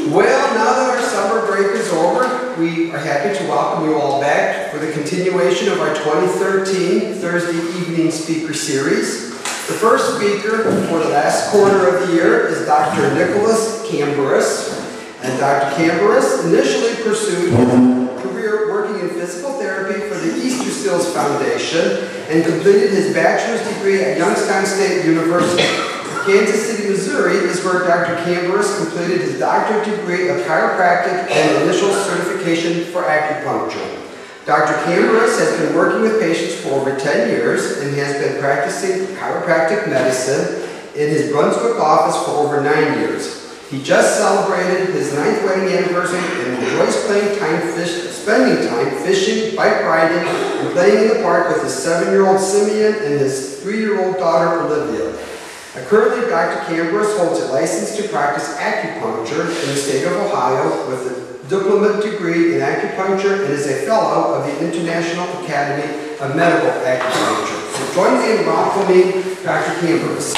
Well, now that our summer break is over, we are happy to welcome you all back for the continuation of our 2013 Thursday evening speaker series. The first speaker for the last quarter of the year is Dr. Nicholas Camberis. And Dr. Camberis initially pursued his career working in physical therapy for the Easter Stills Foundation and completed his bachelor's degree at Youngstown State University. Kansas City, Missouri is where Dr. Camberis completed his doctorate degree of chiropractic and initial certification for acupuncture. Dr. Camberis has been working with patients for over 10 years and has been practicing chiropractic medicine in his Brunswick office for over 9 years. He just celebrated his 9th wedding anniversary and enjoys spending time fishing, bike riding, and playing in the park with his 7-year-old Simeon and his 3-year-old daughter Olivia. Currently, Dr. Camberis holds a license to practice acupuncture in the state of Ohio with a diplomate degree in acupuncture and is a fellow of the International Academy of Medical Acupuncture. So join me in welcoming Dr. Camberis.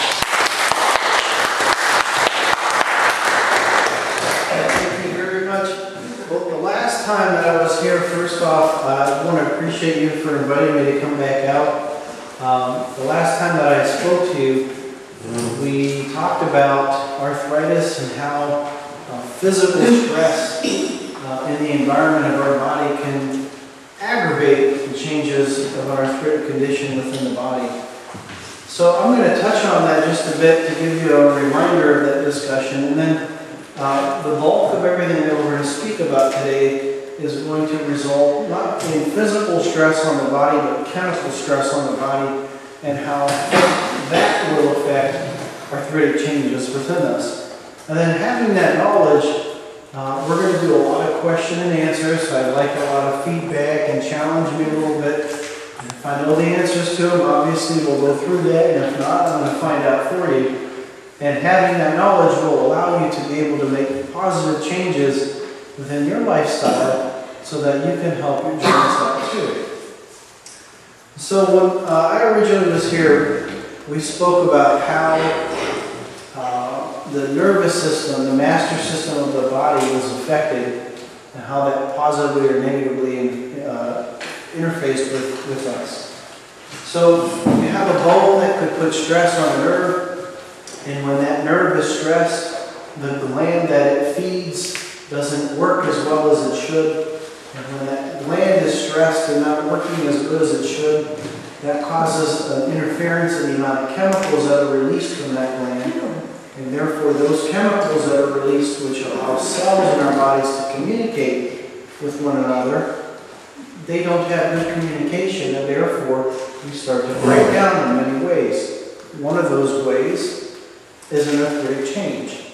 Thank you very much. Well, the last time that I was here, first off, I want to appreciate you for inviting me to come back out. The last time that I spoke to you, we talked about arthritis and how physical stress in the environment of our body can aggravate the changes of an arthritic condition within the body. So I'm going to touch on that just a bit to give you a reminder of that discussion, and then the bulk of everything that we're going to speak about today is going to result not in physical stress on the body, but chemical stress on the body and how that will affect arthritic changes within us. And then having that knowledge, we're going to do a lot of question and answers. So I'd like a lot of feedback and challenge me a little bit. And if I know the answers to them, obviously we'll go through that. And if not, I'm going to find out for you. And having that knowledge will allow you to be able to make positive changes within your lifestyle so that you can help your joints out too. So when I originally was here, we spoke about how the nervous system, the master system of the body was affected and how that positively or negatively interfaced with us. So you have a bone that could put stress on a nerve, and when that nerve is stressed, the gland that it feeds doesn't work as well as it should. And when that gland is stressed and not working as good as it should, that causes an interference in the amount of chemicals that are released from that gland. And therefore, those chemicals that are released, which allow cells in our bodies to communicate with one another, they don't have good communication, and therefore, we start to break down in many ways. One of those ways is an arthritic change.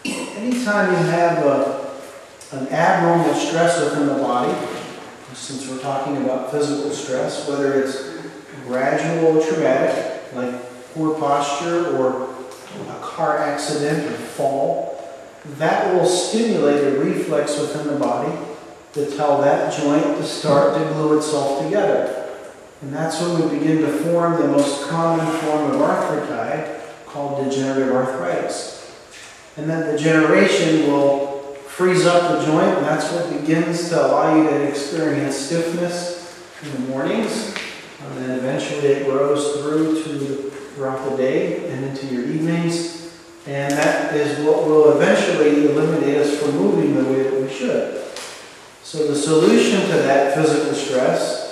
Anytime you have an abnormal stress within the body, since we're talking about physical stress, whether it's gradual or traumatic, like poor posture or a car accident or fall, that will stimulate a reflex within the body to tell that joint to start to glue itself together. And that's when we begin to form the most common form of arthritis called degenerative arthritis. And that degeneration will freeze up the joint, and that's what begins to allow you to experience stiffness in the mornings, and then eventually it grows throughout the day and into your evenings, and that is what will eventually eliminate us from moving the way that we should. So the solution to that physical stress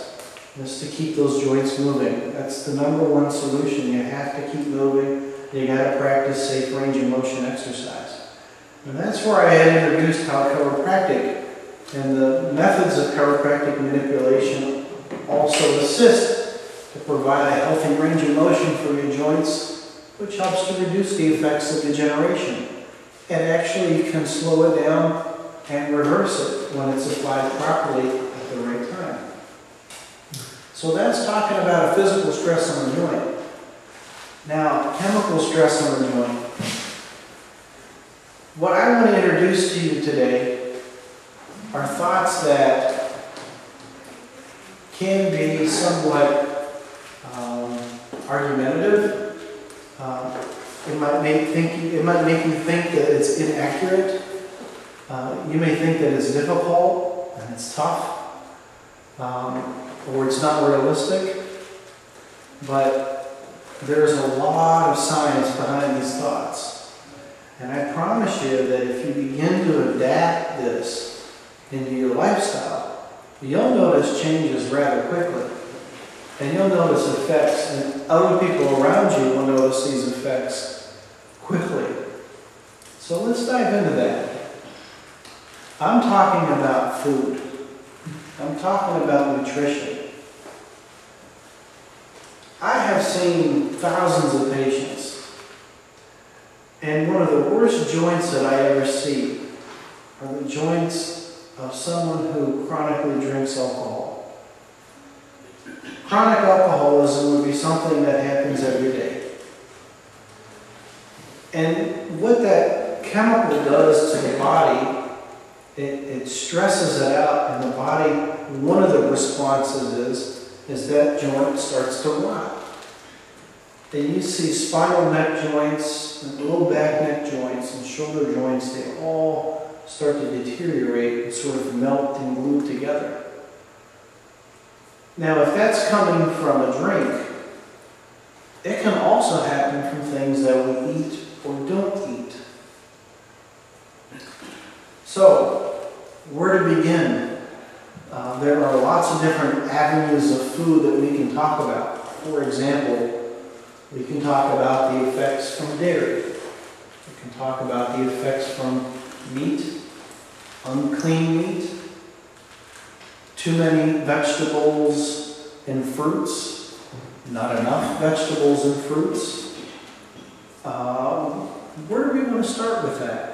is to keep those joints moving. That's the number one solution. You have to keep moving. You got to practice safe range of motion exercise. And that's where I had introduced how chiropractic and the methods of chiropractic manipulation also assist to provide a healthy range of motion for your joints, which helps to reduce the effects of degeneration. And actually can slow it down and reverse it when it's applied properly at the right time. So that's talking about a physical stress on the joint. Now, chemical stress on the joint. What I want to introduce to you today are thoughts that can be somewhat argumentative. It might make you think that it's inaccurate. You may think that it's difficult and it's tough, or it's not realistic, but there's a lot of science behind these thoughts. And I promise you that if you begin to adapt this into your lifestyle, you'll notice changes rather quickly. And you'll notice effects, and other people around you will notice these effects quickly. So let's dive into that. I'm talking about food. I'm talking about nutrition. I have seen thousands of patients, and one of the worst joints that I ever see are the joints of someone who chronically drinks alcohol. Chronic alcoholism would be something that happens every day. And what that chemical does to the body, it stresses it out, and the body, one of the responses is that joint starts to rot. And you see spinal neck joints, and low back neck joints, and shoulder joints, they all start to deteriorate and sort of melt and glue together. Now, if that's coming from a drink, it can also happen from things that we eat or don't eat. So, where to begin? There are lots of different avenues of food that we can talk about. For example, we can talk about the effects from dairy. We can talk about the effects from meat, unclean meat, too many vegetables and fruits, not enough vegetables and fruits. Where do we want to start with that?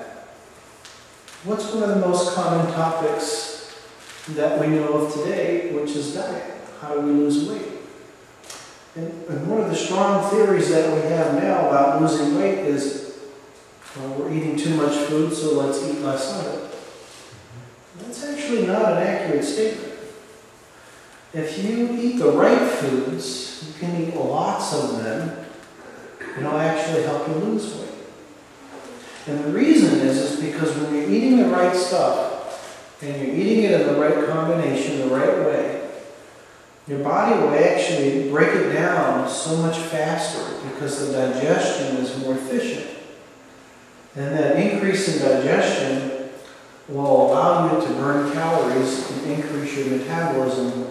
What's one of the most common topics that we know of today, which is diet? How do we lose weight? And one of the strong theories that we have now about losing weight is, well, we're eating too much food, so let's eat less of it. That's actually not an accurate statement. If you eat the right foods, you can eat lots of them, and it'll actually help you lose weight. And the reason is because when you're eating the right stuff, and you're eating it in the right combination, the right way, your body will actually break it down so much faster because the digestion is more efficient. And that increase in digestion will allow you to burn calories and increase your metabolism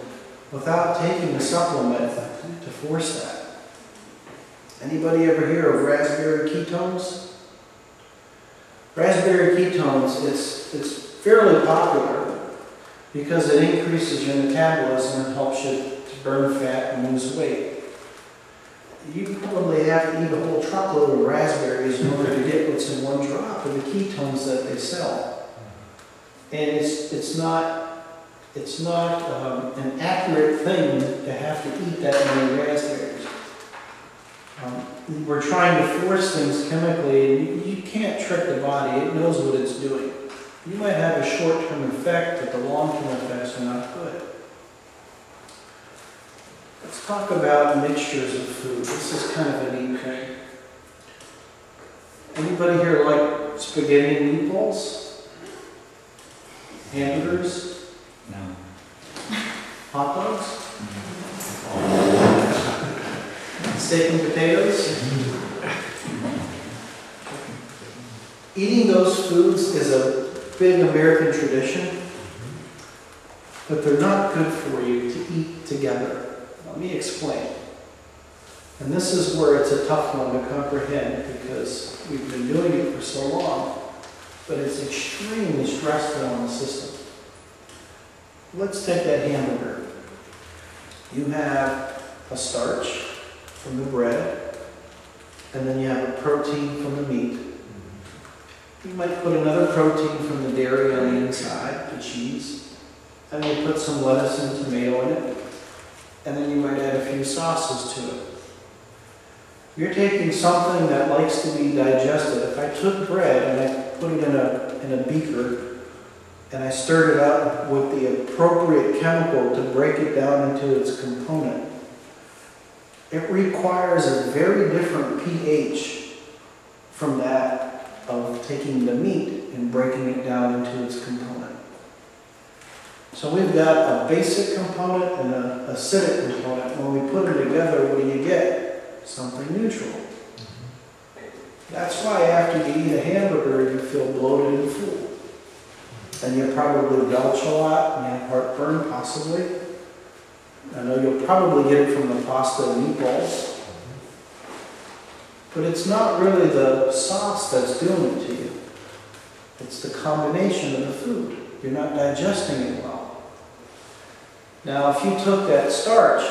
without taking a supplement to force that. Anybody ever hear of raspberry ketones? Raspberry ketones, it's fairly popular because it increases your metabolism and helps you to burn fat and lose weight. You probably have to eat a whole truckload of raspberries in order to get what's in one drop of the ketones that they sell. And it's not an accurate thing to have to eat that many raspberries. We're trying to force things chemically, and you can't trick the body. It knows what it's doing. You might have a short-term effect, but the long-term effects are not good. Let's talk about mixtures of food. This is kind of a neat thing. Anybody here like spaghetti and meatballs? Hamburgers? No. Hot dogs? Steak and potatoes? Eating those foods is a big American tradition, but they're not good for you to eat together. Let me explain. And this is where it's a tough one to comprehend because we've been doing it for so long, but it's extremely stressful on the system. Let's take that hamburger. You have a starch from the bread, and then you have a protein from the meat. You might put another protein from the dairy on the inside, the cheese, and you put some lettuce and tomato in it, and then you might add a few sauces to it. You're taking something that likes to be digested. If I took bread and I put it in a beaker, and I stirred it up with the appropriate chemical to break it down into its component, it requires a very different pH from that of taking the meat in breaking it down into its component. So we've got a basic component and an acidic component. When we put them together, what do you get? Something neutral. That's why after you eat a hamburger, you feel bloated and full. And you probably belch a lot, and you have heartburn, possibly. I know you'll probably get it from the pasta and meatballs. But it's not really the sauce that's doing it to you. It's the combination of the food. You're not digesting it well. Now, if you took that starch,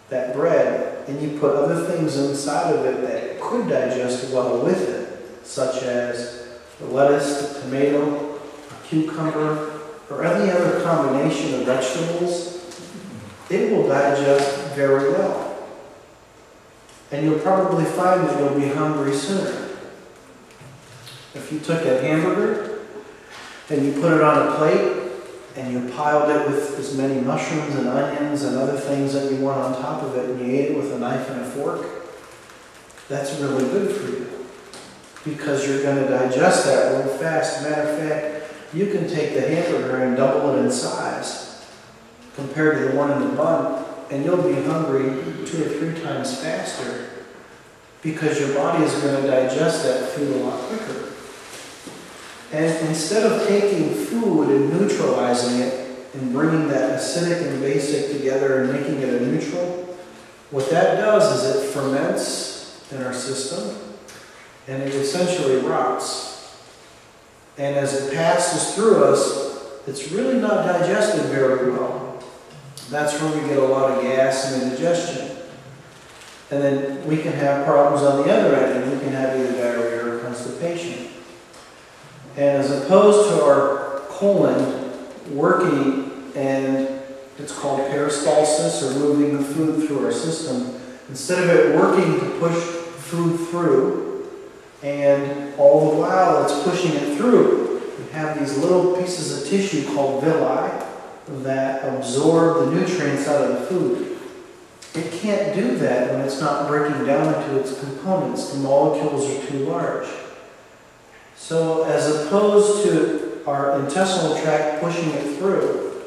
that bread, and you put other things inside of it that could digest well with it, such as the lettuce, the tomato, a cucumber, or any other combination of vegetables, it will digest very well. And you'll probably find that you'll be hungry sooner. If you took a hamburger and you put it on a plate and you piled it with as many mushrooms and onions and other things that you want on top of it, and you ate it with a knife and a fork, that's really good for you, because you're going to digest that real fast. Matter of fact, you can take the hamburger and double it in size compared to the one in the bun, and you'll be hungry 2 or 3 times faster, because your body is going to digest that food a lot quicker. And instead of taking food and neutralizing it and bringing that acidic and basic together and making it a neutral, what that does is it ferments in our system, and it essentially rots. And as it passes through us, it's really not digested very well. That's where we get a lot of gas and indigestion. And then we can have problems on the other end, and we can have either diarrhea or constipation. And as opposed to our colon working, and it's called peristalsis, or moving the food through our system, instead of it working to push food through, and all the while it's pushing it through, we have these little pieces of tissue called villi that absorb the nutrients out of the food. It can't do that when it's not breaking down into its components. The molecules are too large. So as opposed to our intestinal tract pushing it through,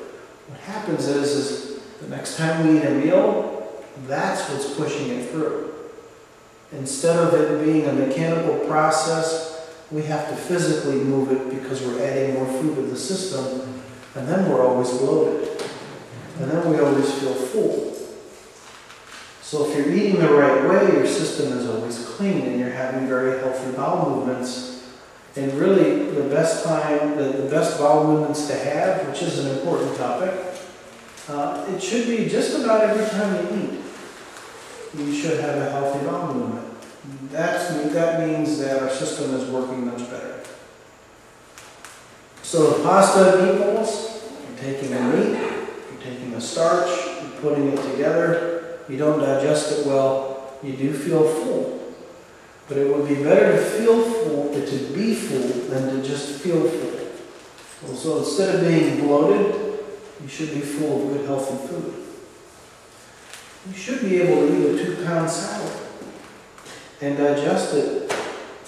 what happens is the next time we eat a meal, that's what's pushing it through. Instead of it being a mechanical process, we have to physically move it because we're adding more food to the system, and then we're always bloated. And then we always feel full. So if you're eating the right way, your system is always clean and you're having very healthy bowel movements. And really, the best bowel movements to have, which is an important topic, it should be just about every time you eat. You should have a healthy bowel movement. That means that our system is working much better. So the pasta and meatballs, you're taking the meat, you're taking the starch, you're putting it together, you don't digest it well, you do feel full. But it would be better to feel full, to be full, than to just feel full. So instead of being bloated, you should be full of good, healthy food. You should be able to eat a 2-pound salad and digest it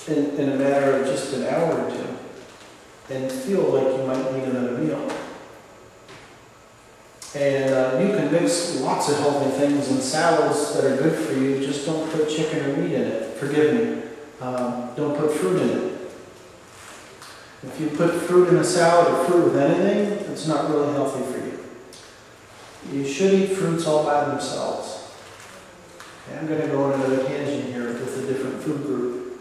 in a matter of just an hour or 2 and feel like you might need another meal. And you can mix lots of healthy things in salads that are good for you. Just don't put chicken or meat in it. Forgive me. Don't put fruit in it. If you put fruit in a salad or fruit with anything, it's not really healthy for you. You should eat fruits all by themselves. Okay, I'm going to go on another tangent here with a different food group.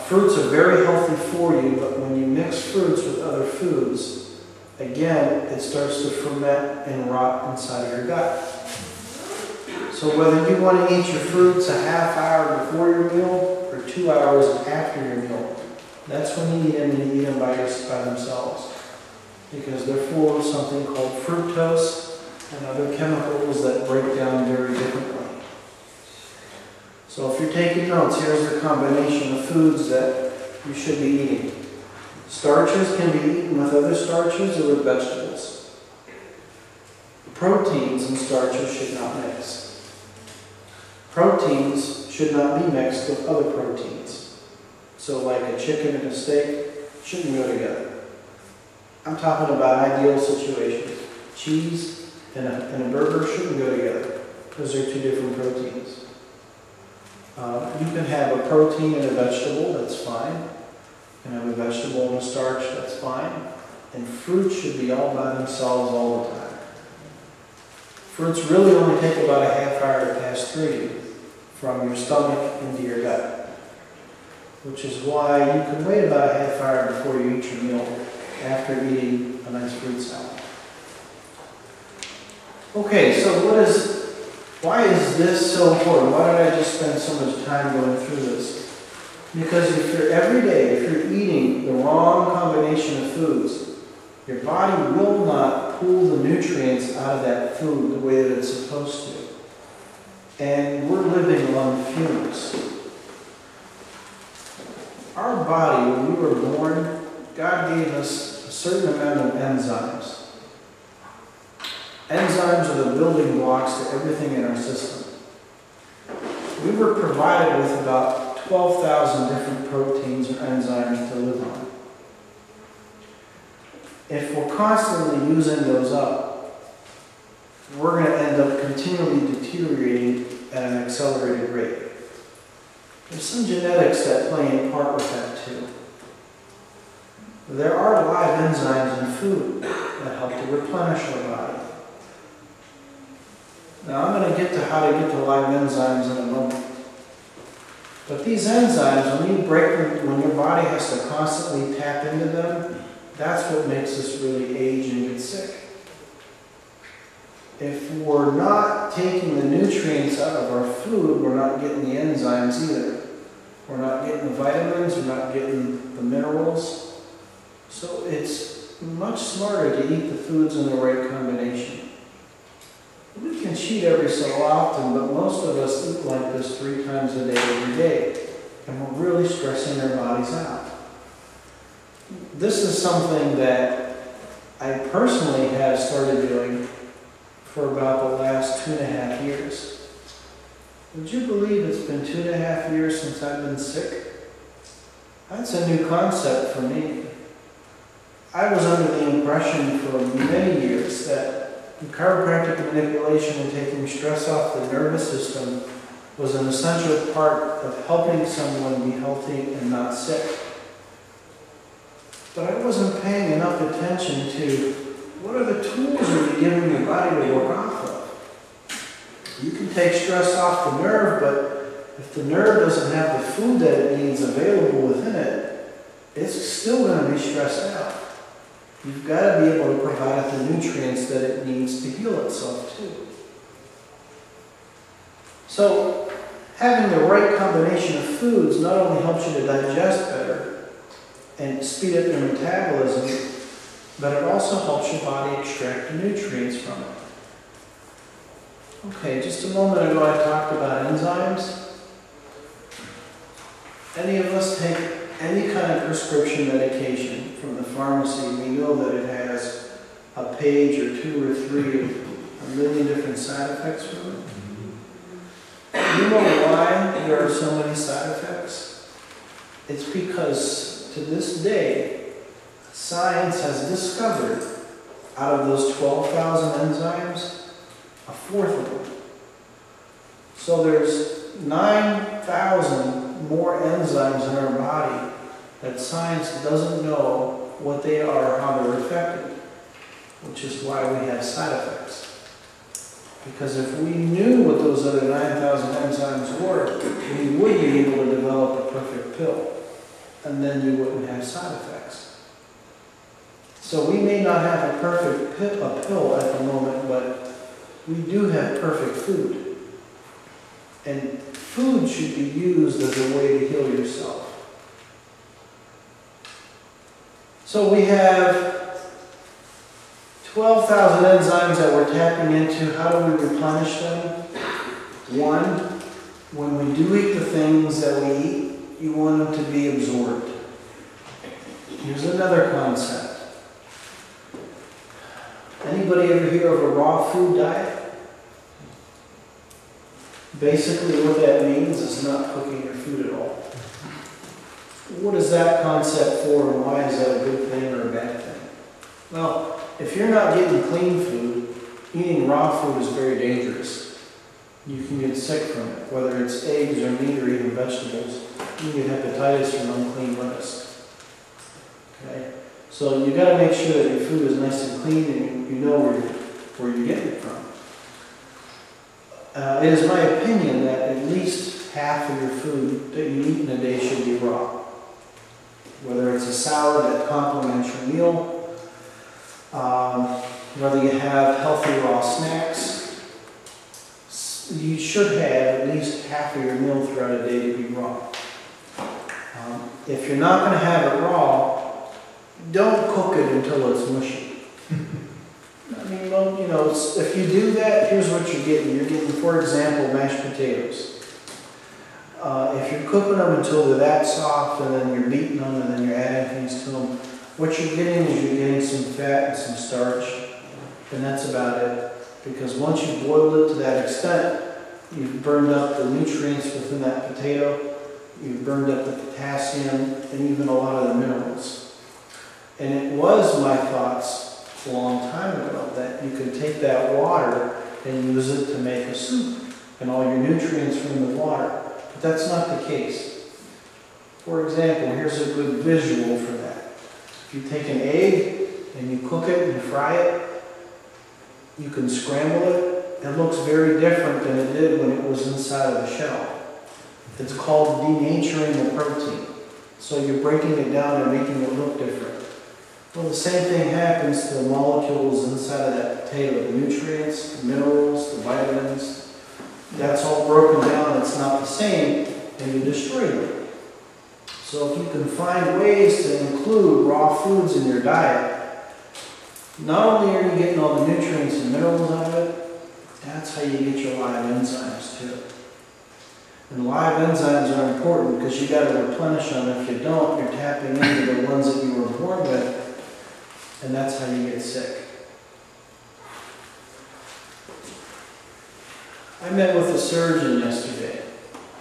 Fruits are very healthy for you, but when you mix fruits with other foods, again, it starts to ferment and rot inside your gut. So whether you want to eat your fruits a half hour before your meal or 2 hours after your meal, that's when you eat them, and you eat them by themselves. Because they're full of something called fructose and other chemicals that break down very differently. So if you're taking notes, here's the combination of foods that you should be eating. Starches can be eaten with other starches or with vegetables. Proteins and starches should not mix. Proteins should not be mixed with other proteins. So like a chicken and a steak, shouldn't go together. I'm talking about ideal situations. Cheese and a burger shouldn't go together because they're two different proteins. You can have a protein in a vegetable, that's fine. You can have a vegetable in a starch, that's fine. And fruits should be all by themselves all the time. Fruits really only take about a half hour to pass through you from your stomach into your gut. Which is why you can wait about a half hour before you eat your meal after eating a nice fruit salad. Okay, so why is this so important? Why did I just spend so much time going through this? Because if you're every day, if you're eating the wrong combination of foods, your body will not pull the nutrients out of that food the way that it's supposed to. And we're living on fumes. Our body, when we were born, God gave us a certain amount of enzymes. Enzymes are the building blocks to everything in our system. We were provided with about 12,000 different proteins or enzymes to live on. If we're constantly using those up, we're going to end up continually deteriorating at an accelerated rate. There's some genetics that play a part with that too. There are live enzymes in food that help to replenish our body. Now I'm going to get to how to get to live enzymes in a moment. But these enzymes, when you break them, when your body has to constantly tap into them, that's what makes us really age and get sick. If we're not taking the nutrients out of our food, we're not getting the enzymes either. We're not getting the vitamins, we're not getting the minerals. So it's much smarter to eat the foods in the right combination. We can cheat every so often, but most of us eat like this 3 times a day every day. And we're really stressing our bodies out. This is something that I personally have started doing for about the last 2.5 years. Would you believe it's been 2.5 years since I've been sick? That's a new concept for me. I was under the impression for many years that chiropractic manipulation and taking stress off the nervous system was an essential part of helping someone be healthy and not sick. But I wasn't paying enough attention to what are the tools are you giving your body to work off of. You can take stress off the nerve, but if the nerve doesn't have the food that it needs available within it, it's still going to be stressed out. You've got to be able to provide it the nutrients that it needs to heal itself too. So, having the right combination of foods not only helps you to digest better and speed up your metabolism, but it also helps your body extract the nutrients from it. Okay, just a moment ago I talked about enzymes. Any of us take any kind of prescription medication from the pharmacy, we know that it has a page or 2 or 3 of a million different side effects from it. You know why there are so many side effects? It's because to this day, science has discovered out of those 12,000 enzymes, a 4th of them. So there's 9,000 more enzymes in our body that science doesn't know what they are or how they're affected, which is why we have side effects. Because if we knew what those other 9,000 enzymes were, we would be able to develop a perfect pill, and then you wouldn't have side effects. So we may not have a perfect pill at the moment, but we do have perfect food. And food should be used as a way to heal yourself. So we have 12,000 enzymes that we're tapping into. How do we replenish them? 1, when we do eat the things that we eat, you want them to be absorbed. Here's another concept. Anybody ever hear of a raw food diet? Basically what that means is not cooking your food at all. what is that concept for, and why is that a good thing or a bad thing? Well, if you're not getting clean food, eating raw food is very dangerous. You can get sick from it, whether it's eggs or meat or even vegetables. You can get hepatitis from unclean lettuce. Okay? So you got to make sure that your food is nice and clean and you know where you're getting it from. It is my opinion that at least half of your food that you eat in a day should be raw. Whether it's a salad that complements your meal, whether you have healthy raw snacks, you should have at least half of your meal throughout a day to be raw. If you're not going to have it raw, don't cook it until it's mushy. I mean, well, you know, if you do that, here's what you're getting. You're getting, for example, mashed potatoes. If you're cooking them until they're that soft and then you're beating them and then you're adding things to them, what you're getting is you're getting some fat and some starch, and that's about it. Because once you boil it to that extent, you've burned up the nutrients within that potato, you've burned up the potassium, and even a lot of the minerals. And it was my thoughts a long time ago that you could take that water and use it to make a soup, and all your nutrients from the water. But that's not the case. For example, here's a good visual for that. If you take an egg and you cook it and fry it, you can scramble it. It looks very different than it did when it was inside of the shell. It's called denaturing the protein. So you're breaking it down and making it look different. Well, the same thing happens to the molecules inside of that potato. The nutrients, the minerals, the vitamins. That's all broken down. It's not the same, and you destroy them. So if you can find ways to include raw foods in your diet, not only are you getting all the nutrients and minerals out of it, that's how you get your live enzymes too. And live enzymes are important because you got to replenish them. If you don't, you're tapping into the ones that you were born with, and that's how you get sick. I met with a surgeon yesterday.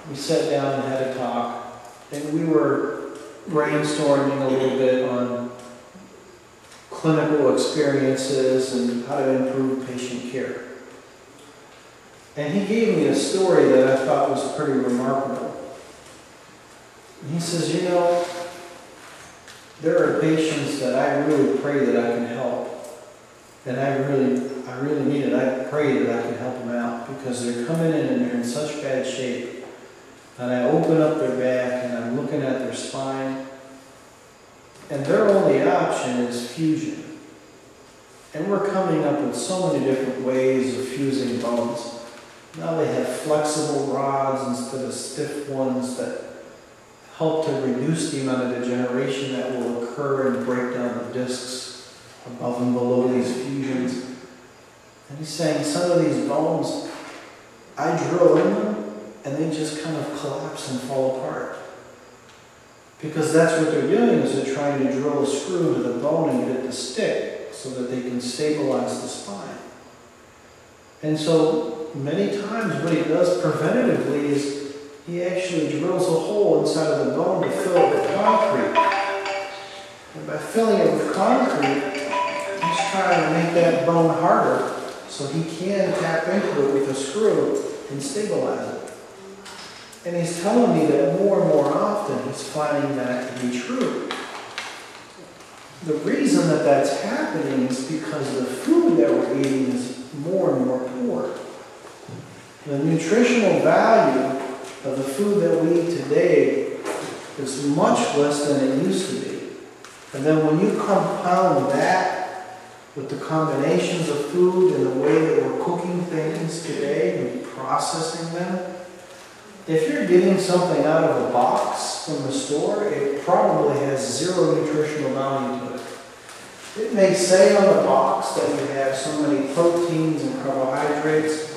We sat down and had a talk, and we were brainstorming a little bit on clinical experiences and how to improve patient care. And he gave me a story that I thought was pretty remarkable. And he says, you know, there are patients that I really pray that I can help. And I really need it. I pray that I can help them out because they're coming in and they're in such bad shape. And I open up their back and I'm looking at their spine. And their only option is fusion. And we're coming up with so many different ways of fusing bones. Now they have flexible rods instead of stiff ones that help to reduce the amount of degeneration that will occur and break down the discs above and below these fusions. And he's saying some of these bones, I drill in them and they just kind of collapse and fall apart. Because that's what they're doing, is they're trying to drill a screw into the bone and get it to stick so that they can stabilize the spine. And so many times what he does preventatively is he actually drills a hole inside of the bone to fill it with concrete. And by filling it with concrete, he's trying to make that bone harder so he can tap into it with a screw and stabilize it. And he's telling me that more and more often he's finding that to be true. The reason that that's happening is because the food that we're eating is more and more poor. The nutritional value of the food that we eat today is much less than it used to be. And then when you compound that with the combinations of food and the way that we're cooking things today and processing them, if you're getting something out of a box from the store, it probably has zero nutritional value to it. It may say on the box that you have so many proteins and carbohydrates.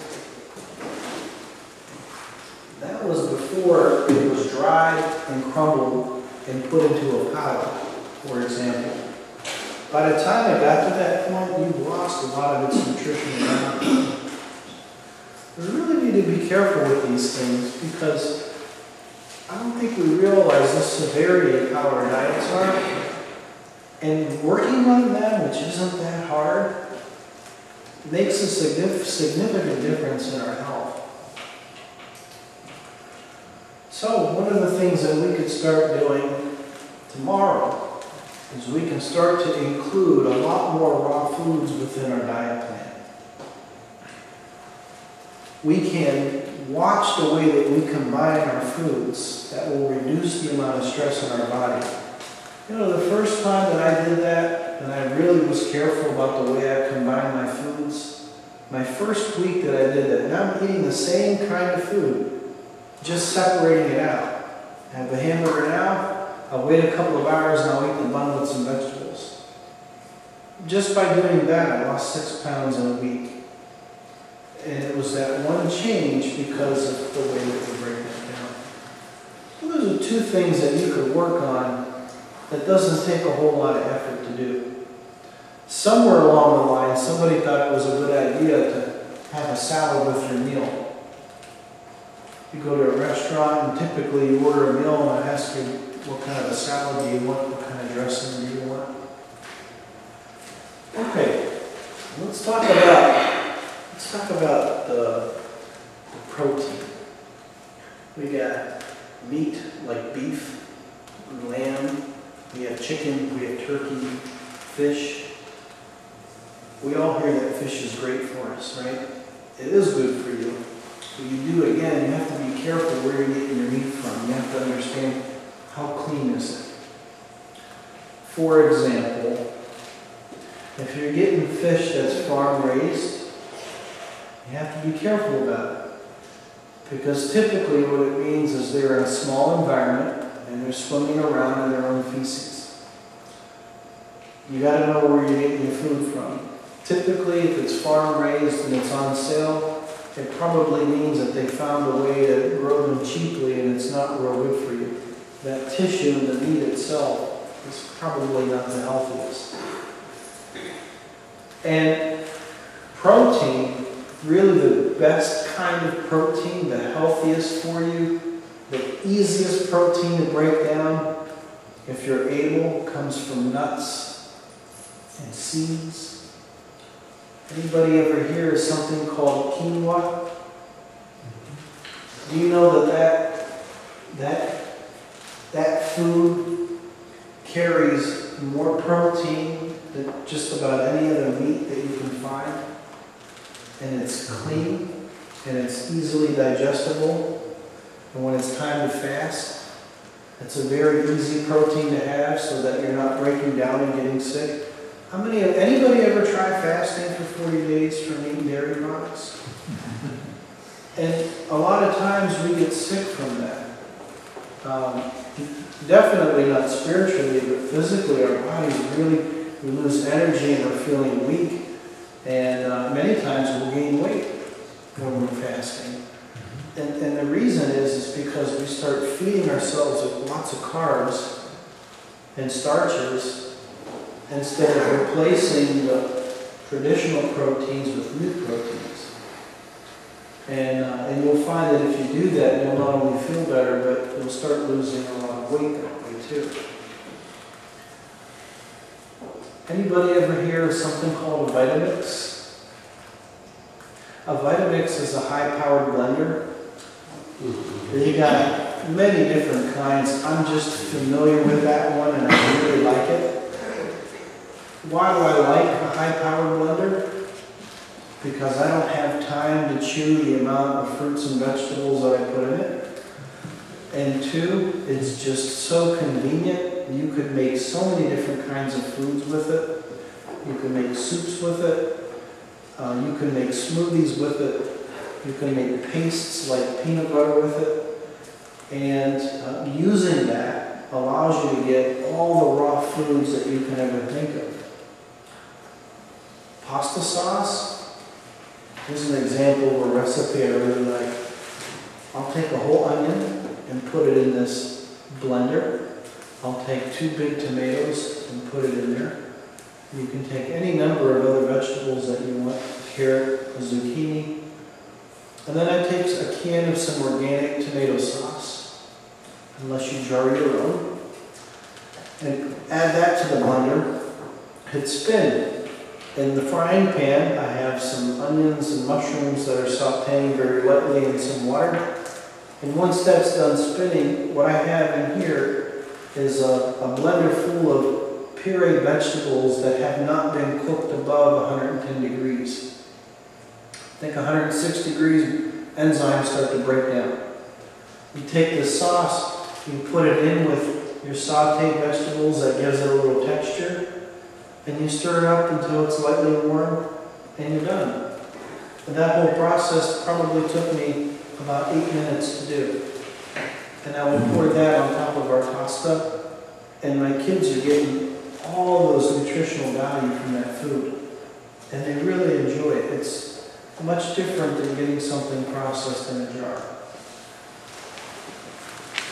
That was before it was dried and crumbled and put into a powder, for example. By the time it got to that point, you've lost a lot of its nutritional value. We really need to be careful with these things because I don't think we realize the severity of how our diets are. And working on them, which isn't that hard, makes a significant difference in our health. So one of the things that we could start doing tomorrow is we can start to include a lot more raw foods within our diet plan. We can watch the way that we combine our foods that will reduce the amount of stress in our body. You know, the first time that I did that, and I really was careful about the way I combined my foods, my first week that I did that, and I'm eating the same kind of food, just separating it out. I have a hamburger now, I'll wait a couple of hours and I'll eat the bun with some vegetables. Just by doing that, I lost 6 pounds in a week. And it was that one change because of the way that we break it down. So those are 2 things that you could work on that doesn't take a whole lot of effort to do. Somewhere along the line, somebody thought it was a good idea to have a salad with your meal. You go to a restaurant and typically you order a meal and I ask you, what kind of a salad do you want? What kind of dressing do you want? Okay, let's talk about the protein. We got meat like beef, lamb, we have chicken, we have turkey, fish. We all hear that fish is great for us, right? It is good for you. But you do, again, you have to be careful where you're getting your meat from. You have to understand how clean is it. For example, if you're getting fish that's farm raised, you have to be careful about it. Because typically what it means is they're in a small environment and they're swimming around in their own feces. You got to know where you're getting your food from. Typically, if it's farm raised and it's on sale, it probably means that they found a way to grow them cheaply and it's not real good for you. That tissue in the meat itself is probably not the healthiest. And protein, really the best kind of protein, the healthiest for you, the easiest protein to break down, if you're able, comes from nuts and seeds. Anybody ever hear of something called quinoa? Do you know that food carries more protein than just about any other meat that you can find? And it's clean, and it's easily digestible. And when it's time to fast, it's a very easy protein to have so that you're not breaking down and getting sick. Anybody ever try fasting for 40 days from eating dairy products? And a lot of times we get sick from that. Definitely not spiritually, but physically our bodies we lose energy and we're feeling weak. And many times we'll gain weight when we're fasting. And the reason is because we start feeding ourselves with lots of carbs and starches instead of replacing the traditional proteins with new proteins. And you'll find that if you do that, you'll not only feel better, but you'll start losing a lot of weight that way too. Anybody ever hear of something called a Vitamix? A Vitamix is a high-powered blender. You got many different kinds. I'm just familiar with that one and I really like it. Why do I like a high-powered blender? Because I don't have time to chew the amount of fruits and vegetables that I put in it. And 2, it's just so convenient. You could make so many different kinds of foods with it. You can make soups with it. You can make smoothies with it. You can make pastes like peanut butter with it. And using that allows you to get all the raw foods that you can ever think of. Pasta sauce. Here's an example of a recipe I really like. I'll take a whole onion and put it in this blender. I'll take 2 big tomatoes and put it in there. You can take any number of other vegetables that you want, carrot, a zucchini. And then I take a can of some organic tomato sauce. unless you jar your own. And add that to the blender, hit spin. In the frying pan, I have some onions and mushrooms that are sauteing very lightly in some water. And once that's done spinning, what I have in here is a blender full of pureed vegetables that have not been cooked above 110 degrees. I think 106 degrees, enzymes start to break down. You take the sauce, you put it in with your sauteed vegetables, that gives it a little texture. And you stir it up until it's lightly warm, and you're done. And that whole process probably took me about 8 minutes to do. And I would pour that on top of our pasta, and my kids are getting all those nutritional value from that food. And they really enjoy it. It's much different than getting something processed in a jar.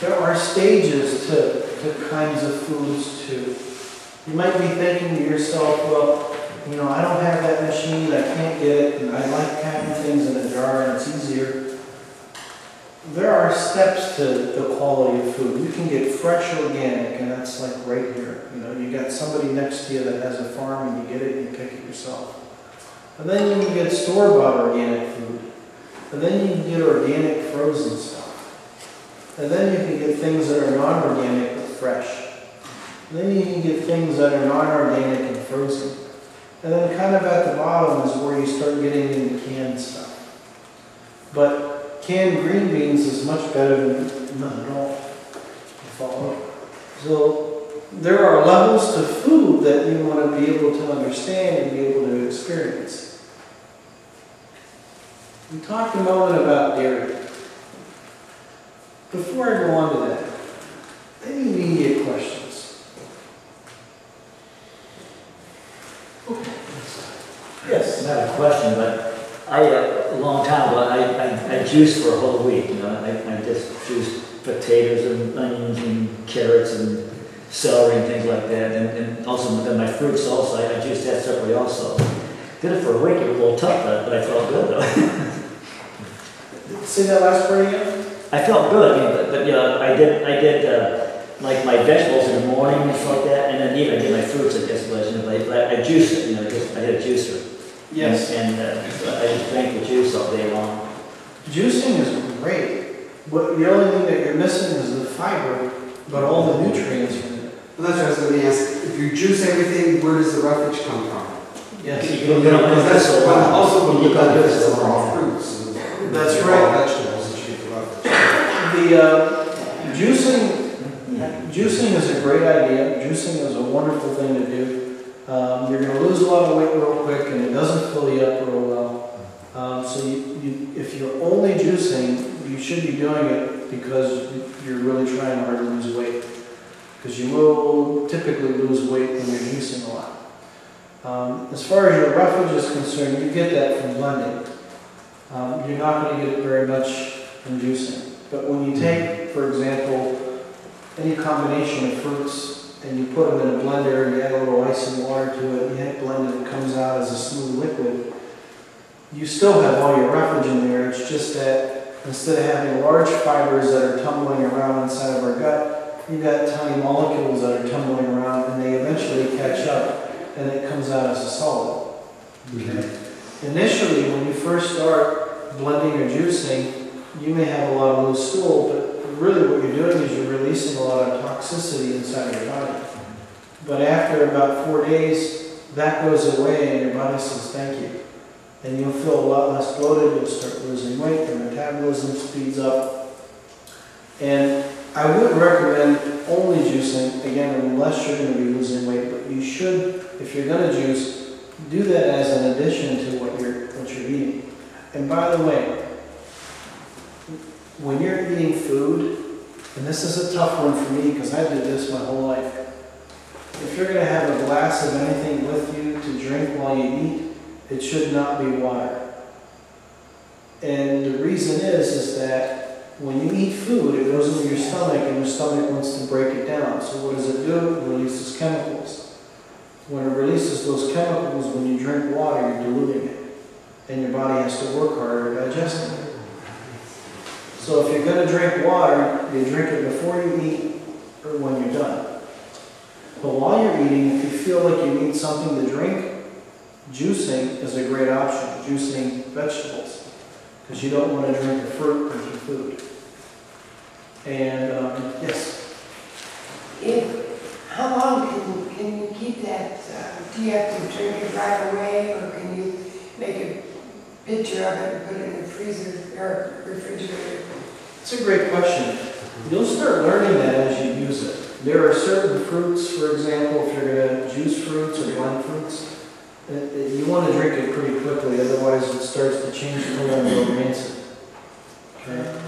There are stages to kinds of foods too. You might be thinking to yourself, well, you know, I don't have that machine, I can't get it, and I like having things in a jar and it's easier. There are steps to the quality of food. You can get fresh organic, and that's like right here. You know, you got somebody next to you that has a farm and you get it and you pick it yourself. And then you can get store-bought organic food. And then you can get organic frozen stuff. And then you can get things that are non-organic but fresh. And then you can get things that are non-organic and frozen. And then kind of at the bottom is where you start getting into canned stuff. But canned green beans is much better than none at all. You follow? So there are levels to food that you want to be able to understand and be able to experience. We talked a moment about dairy. Before I go on to that, any immediate questions? Okay. Yes. Not a question, but a long time ago, I juiced for a whole week. You know, I just juiced potatoes and onions and carrots and celery and things like that, and also then my fruits also. I juiced that separately also. Did it for a week. It was a little tough, but I felt good though. Say that last part again. I felt good. I mean, but you know, I did like my vegetables in the morning and stuff like that, and then even I did my fruits. I guess but I juiced it. You know, I had a juicer. Yes. And I just drank the juice all day long. Juicing is great, but the only thing that you're missing is the fiber, but all the nutrients are in it. Well, that's what I was going to ask. If you juice everything, where does the roughage come from? Yes. Because that's also when you got this of raw fruits. That's right. Vegetables that you get the roughage. Juicing is a great idea. Juicing is a wonderful thing to do. You're going to lose a lot of weight real quick, and it doesn't fill you up real well. So if you're only juicing, you should be doing it because you're really trying hard to lose weight. Because you will typically lose weight when you're juicing a lot. As far as your roughage is concerned, you get that from blending. You're not going to get it very much from juicing. But when you take, for example, any combination of fruits and you put them in a blender and you add a little ice and water to it, and you hit blend and it comes out as a smooth liquid, you still have all your roughage in there. It's just that instead of having large fibers that are tumbling around inside of our gut, you've got tiny molecules that are tumbling around, and they eventually catch up and it comes out as a solid. Okay. Initially, when you first start blending or juicing, you may have a lot of loose stool, but really what you're doing is you're releasing a lot of toxicity inside of your body. But after about 4 days, that goes away and your body says thank you. And you'll feel a lot less bloated, you'll start losing weight, your metabolism speeds up. And I wouldn't recommend only juicing, again, unless you're going to be losing weight, but you should, if you're going to juice, do that as an addition to what you're eating. And by the way, when you're eating food, and this is a tough one for me because I did this my whole life, if you're going to have a glass of anything with you to drink while you eat, it should not be water. And the reason is that when you eat food, it goes into your stomach and your stomach wants to break it down. So what does it do? It releases chemicals. When it releases those chemicals, when you drink water, you're diluting it. And your body has to work harder digesting it. So if you're going to drink water, you drink it before you eat or when you're done. But while you're eating, if you feel like you need something to drink, juicing is a great option, juicing vegetables, because you don't want to drink the fruit with your food. And, yes? How long can you keep that? Do you have to drink it right away, or can you make a picture of it and put it in the freezer or refrigerator? It's a great question. You'll start learning that as you use it. There are certain fruits, for example, if you're going to juice fruits or blend fruits, you want to drink it pretty quickly, otherwise it starts to change color and go rancid. Okay?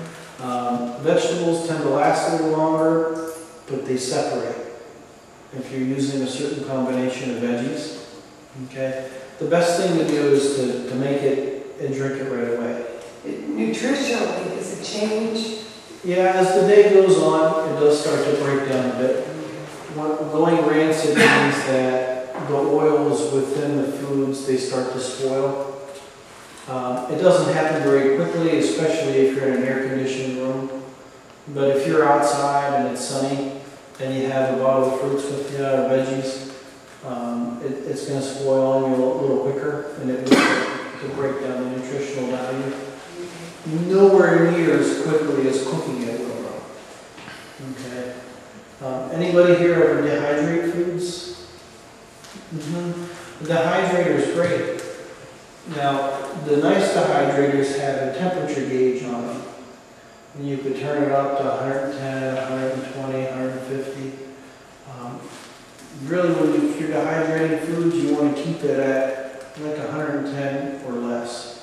Vegetables tend to last a little longer, but they separate if you're using a certain combination of veggies. Okay? The best thing to do is to make it and drink it right away. Nutritionally, does it change? Yeah, as the day goes on, it does start to break down a bit. Going rancid means that the oils within the foods, they start to spoil. It doesn't happen very quickly, especially if you're in an air-conditioned room. But if you're outside and it's sunny and you have a bottle of fruits with you or veggies, it's going to spoil on you a little quicker, and it will start to break down the nutritional value. Nowhere near as quickly as cooking it will grow. Okay. Anybody here ever dehydrate foods? The dehydrator is great. Now, the nice dehydrators have a temperature gauge on them. And you could turn it up to 110, 120, 150. Really, if you're dehydrating foods, you want to keep it at like 110 or less.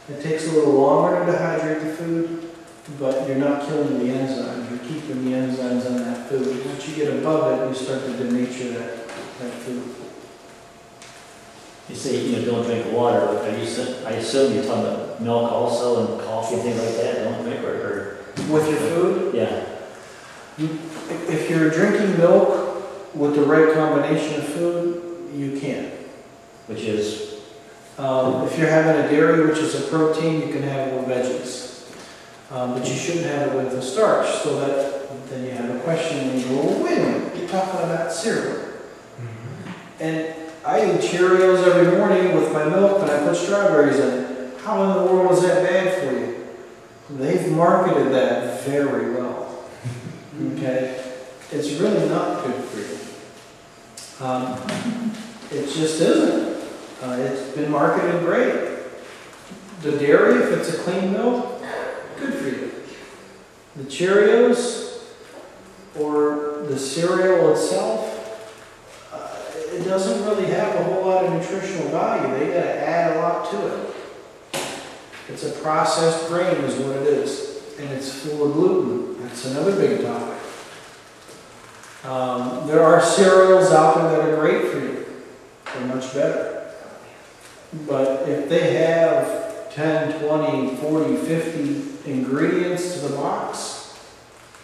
It takes a little longer to dehydrate the food, but you're not killing the enzymes. You're keeping the enzymes in that food. Once you get above it, you start to denature that food. You say don't drink water, but I assume you're talking about milk also and coffee and things like that, don't drink or With your food? Yeah. If you're drinking milk with the right combination of food, you can. Which is? If you're having a dairy, which is a protein, you can have it with veggies. But you shouldn't have it with the starch, so that then you have a question and you go, well, wait a minute, you're talking about cereal. And I eat Cheerios every morning with my milk and I put strawberries in it. How in the world is that bad for you? They've marketed that very well. Okay? It's really not good for you. It just isn't. It's been marketed great. The dairy, if it's a clean milk, good for you. The Cheerios or the cereal itself, it doesn't really have a whole lot of nutritional value. They got to add a lot to it. It's a processed grain is what it is. And it's full of gluten. That's another big topic. There are cereals out there that are great for you. They're much better. But if they have 10, 20, 40, 50 ingredients to the box,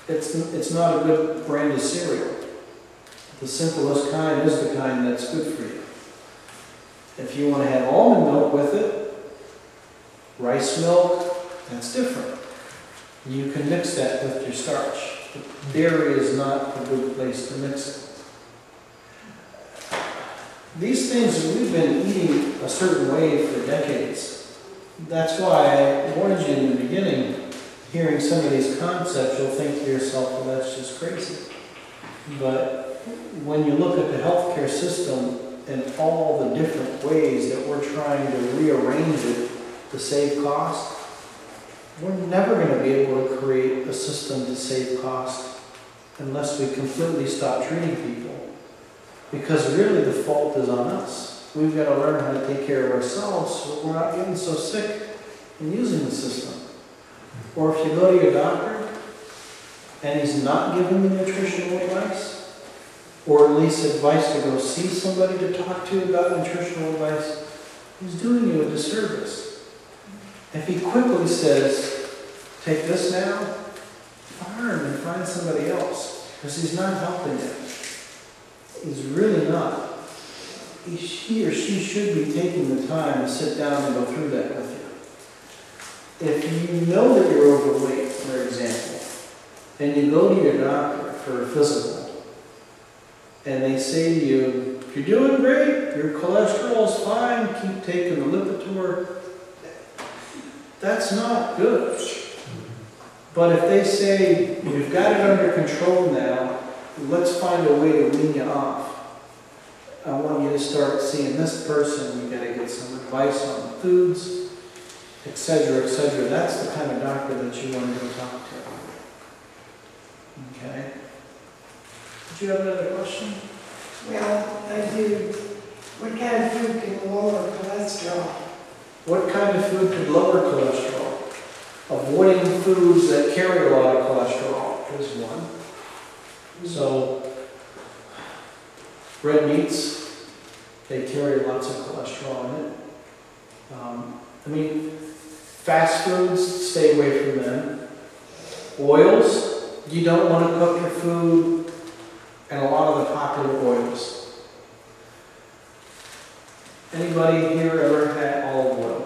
it's not a good brand of cereal. The simplest kind is the kind that's good for you. If you want to have almond milk with it, rice milk, that's different. You can mix that with your starch. Dairy is not a good place to mix it. These things, we've been eating a certain way for decades. That's why I warned you in the beginning, hearing some of these concepts, you'll think to yourself, well, that's just crazy. But when you look at the healthcare system and all the different ways that we're trying to rearrange it to save cost, we're never going to be able to create a system to save cost unless we completely stop treating people. Because really the fault is on us. We've got to learn how to take care of ourselves so we're not getting so sick and using the system. Or if you go to your doctor and he's not giving you nutritional advice, or at least advice to go see somebody to talk to about nutritional advice, he's doing you a disservice. If he quickly says, take this now, fire him and find somebody else, because he's not helping you. He's really not. He or she should be taking the time to sit down and go through that with you. If you know that you're overweight, for example, and you go to your doctor for a physical, and they say to you, "You're doing great, your cholesterol's fine, keep taking the Lipitor," that's not good. But if they say, "You've got it under control now, let's find a way to wean you off. I want you to start seeing this person, you gotta get some advice on foods," etc., etc. That's the kind of doctor that you want to go talk to. Okay? Did you have another question? Well, I do. What kind of food can lower cholesterol? What kind of food could lower cholesterol? Avoiding foods that carry a lot of cholesterol is one. So, red meats, they carry lots of cholesterol in it. I mean, fast foods, stay away from them. Oils, you don't want to cook your food in a lot of the popular oils. Anybody here ever had olive oil?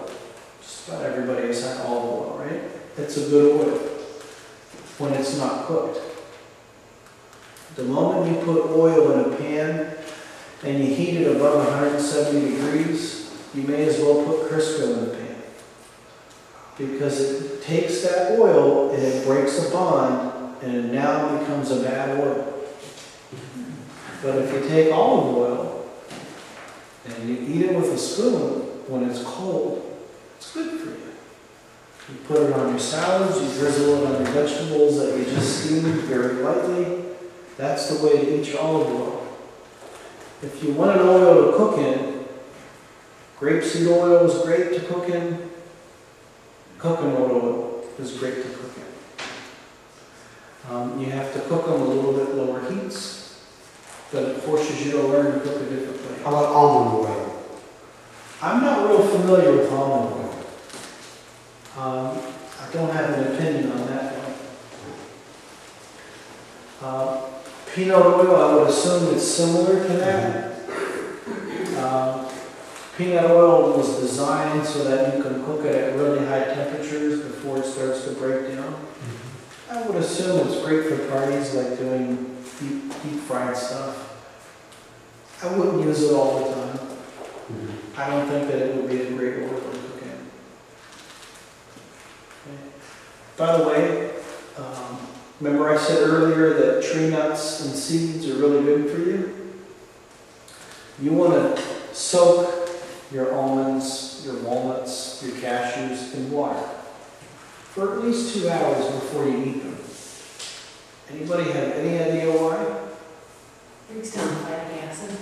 Just about everybody has had olive oil, right? It's a good oil when it's not cooked. The moment you put oil in a pan and you heat it above 170 degrees, you may as well put Crisco in the pan. Because it takes that oil and it breaks a bond and it now becomes a bad oil. But if you take olive oil and you eat it with a spoon when it's cold, it's good for you. You put it on your salads, you drizzle it on your vegetables that you just steamed very lightly. That's the way to eat your olive oil. If you want an oil to cook in, grapeseed oil is great to cook in. Coconut oil is great to cook in. You have to cook them a little bit lower heats, but it forces you to learn to cook a different way. How about almond oil? I'm not real familiar with almond oil. I don't have an opinion on that one. Peanut oil, I would assume it's similar to that. Peanut oil was designed so that you can cook it at really high temperatures before it starts to break down. I would assume it's great for parties like doing deep fried stuff. I wouldn't use it all the time. I don't think that it would be a great oil to cook in. Okay. By the way, remember I said earlier that tree nuts and seeds are really good for you? You want to soak your almonds, your walnuts, your cashews in water for at least 2 hours before you eat them. Anybody have any idea why? Breaks down fatty acid.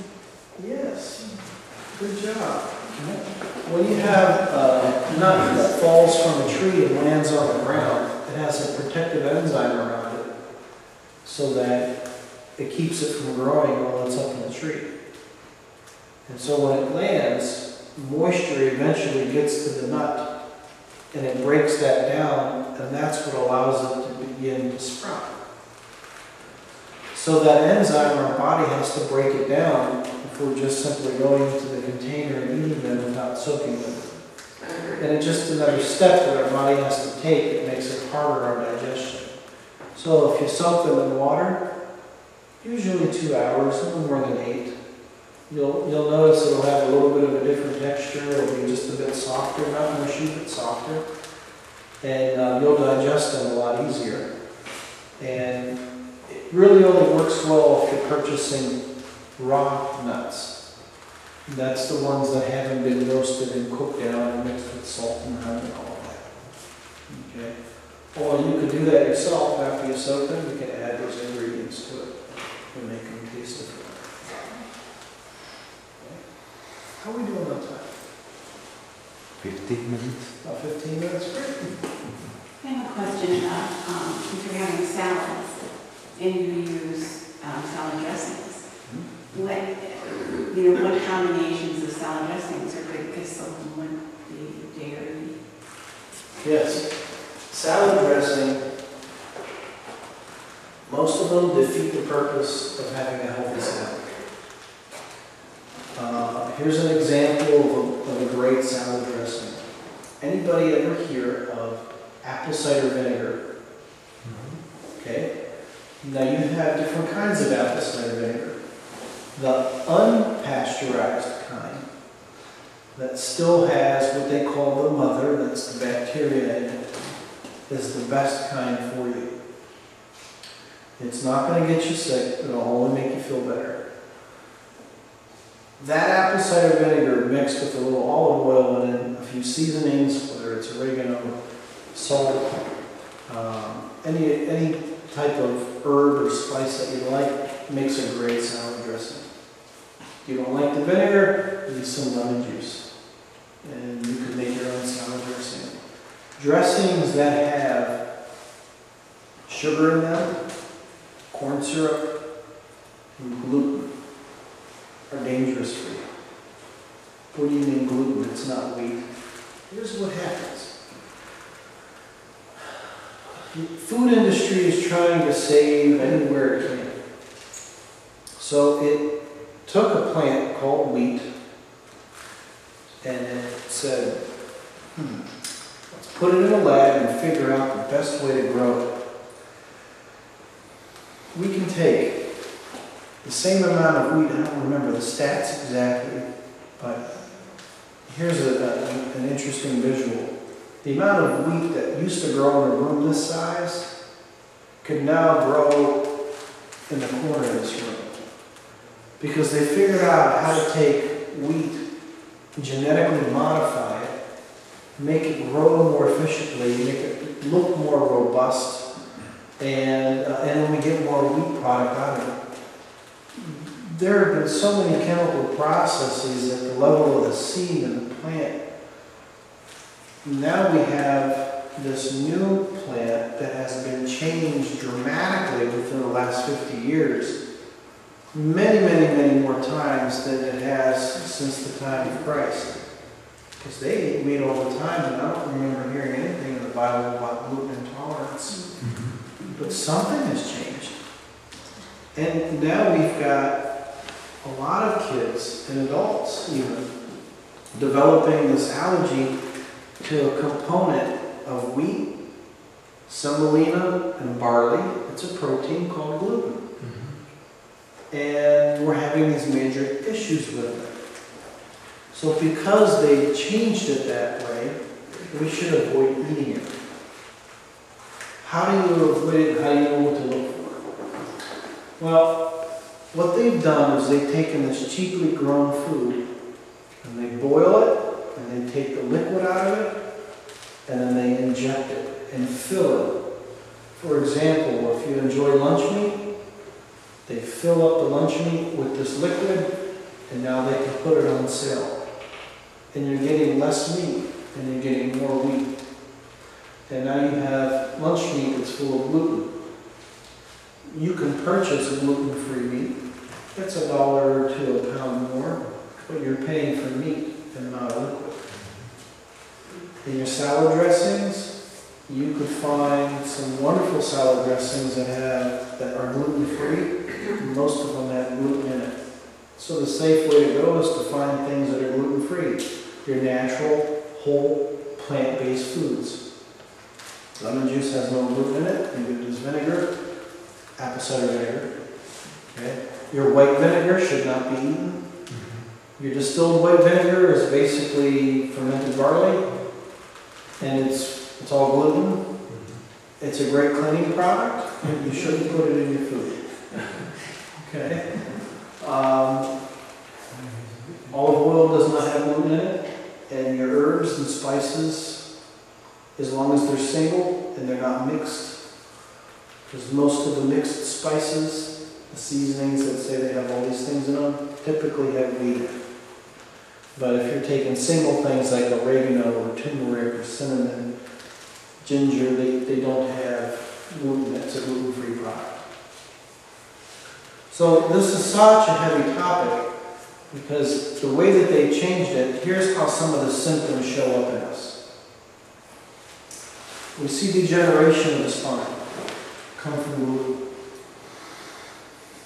Yes. Good job. When you have a nut that falls from a tree and lands on the ground, it has a protective enzyme around it so that it keeps it from growing while it's up in the tree. And so when it lands, moisture eventually gets to the nut and it breaks that down, and that's what allows it to begin to sprout. So that enzyme, our body has to break it down if we're just simply going into the container and eating them without soaking them. And it's just another step that our body has to take that makes it harder on digestion. So if you soak them in water, usually 2 hours, no more than 8, you'll notice it'll have a little bit of a different texture. It'll be just a bit softer, not mushy, but softer. And you'll digest them a lot easier. And it really only works well if you're purchasing raw nuts. That's the ones that haven't been roasted and cooked down and mixed with salt and honey and all of that. Okay? Or you could do that yourself after you soak them. You can add those ingredients to it and make them taste different. How are we doing on time? 15 minutes. About 15 minutes? Great. I have a question about if you're having salads and you use salad dressings. What combinations of salad dressings are good? Because some of them would be dairy. Yes. Salad dressing, most of them defeat the purpose of having a healthy salad. Here's an example of a great salad dressing. Anybody ever hear of apple cider vinegar Now you have different kinds of apple cider vinegar. The unpasteurized kind that still has what they call the mother, that's the bacteria in it, is the best kind for you. It's not going to get you sick, it'll only make you feel better. That apple cider vinegar mixed with a little olive oil and then a few seasonings, whether it's oregano, salt, any type of herb or spice that you like, makes a great salad dressing. If you don't like the vinegar, use some lemon juice. And you can make your own salad dressing. Dressings that have sugar in them, corn syrup, and gluten are dangerous for you. What do you mean gluten? It's not wheat. Here's what happens. The food industry is trying to save anywhere it can. So it took a plant called wheat and it said, let's put it in a lab and figure out the best way to grow it. We can take the same amount of wheat, I don't remember the stats exactly, but here's an interesting visual. The amount of wheat that used to grow in a room this size could now grow in the corner of this room. Because they figured out how to take wheat, genetically modify it, make it grow more efficiently, make it look more robust, and then we get more wheat product out of it. There have been so many chemical processes at the level of the seed and the plant. Now we have this new plant that has been changed dramatically within the last 50 years. Many, many, many more times than it has since the time of Christ. Because they ate wheat all the time, and I don't remember hearing anything in the Bible about gluten intolerance. But something has changed. And now we've got a lot of kids and adults even developing this allergy to a component of wheat, semolina, and barley. It's a protein called gluten. And we're having these major issues with it. So because they changed it that way, we should avoid eating it. How do you avoid it? How do you know what to look for? Well, what they've done is they've taken this cheaply grown food and they boil it and they take the liquid out of it and then they inject it and fill it. For example, if you enjoy lunch meat, they fill up the lunch meat with this liquid and now they can put it on sale. And you're getting less meat and you're getting more wheat. And now you have lunch meat that's full of gluten. You can purchase a gluten-free meat. It's $1 or $2 a pound more, but you're paying for meat and not a liquid. In your salad dressings, you could find some wonderful salad dressings that are gluten-free. Most of them have gluten in it. So the safe way to go is to find things that are gluten-free. Your natural, whole, plant-based foods. Lemon juice has no gluten in it, and it is vinegar, apple cider vinegar. Okay? Your white vinegar should not be eaten. Your distilled white vinegar is basically fermented barley, and it's all gluten. It's a great cleaning product, and you shouldn't put it in your food. Okay? Olive oil does not have gluten in it, and your herbs and spices, as long as they're single and they're not mixed, because most of the mixed spices, the seasonings that say they have all these things in them, typically have wheat in it. But if you're taking single things like oregano or turmeric or cinnamon, ginger, they don't have gluten. It's a gluten-free product. So this is such a heavy topic because the way that they changed it, here's how some of the symptoms show up in us. We see degeneration of the spine come from gluten.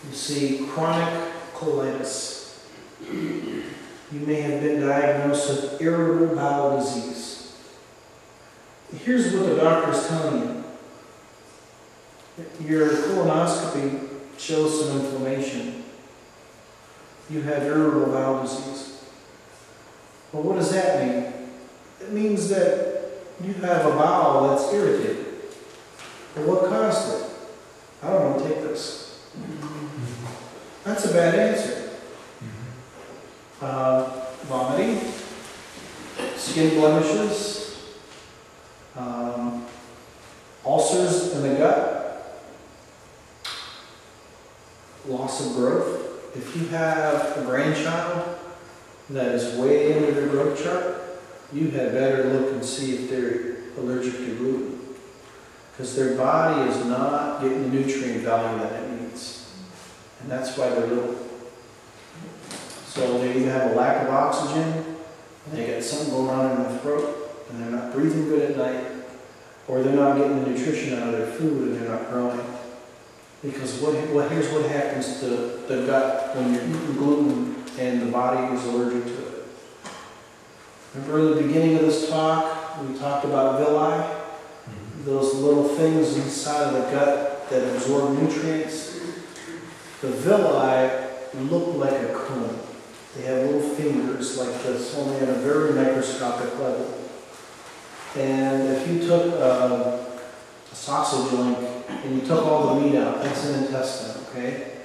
You see chronic colitis. You may have been diagnosed with irritable bowel disease. Here's what the doctor is telling you. Your colonoscopy shows some inflammation. You have irritable bowel disease. Well, what does that mean? It means that you have a bowel that's irritated. Well, what caused it? I don't want to take this. That's a bad answer. Vomiting, skin blemishes, ulcers in the gut, loss of growth. If you have a grandchild that is way into their growth chart, you had better look and see if they're allergic to gluten, because their body is not getting the nutrient value that it needs, and that's why they're little. So they either have a lack of oxygen, they get something going on in their throat, and they're not breathing good at night, or they're not getting the nutrition out of their food and they're not growing. Because here's what happens to the gut when you're eating gluten and the body is allergic to it. Remember in the beginning of this talk, we talked about villi, those little things inside of the gut that absorb nutrients. The villi look like a cone. They have little fingers like this, only at a very microscopic level. And if you took a sausage link and you took all the meat out, that's an intestine, okay?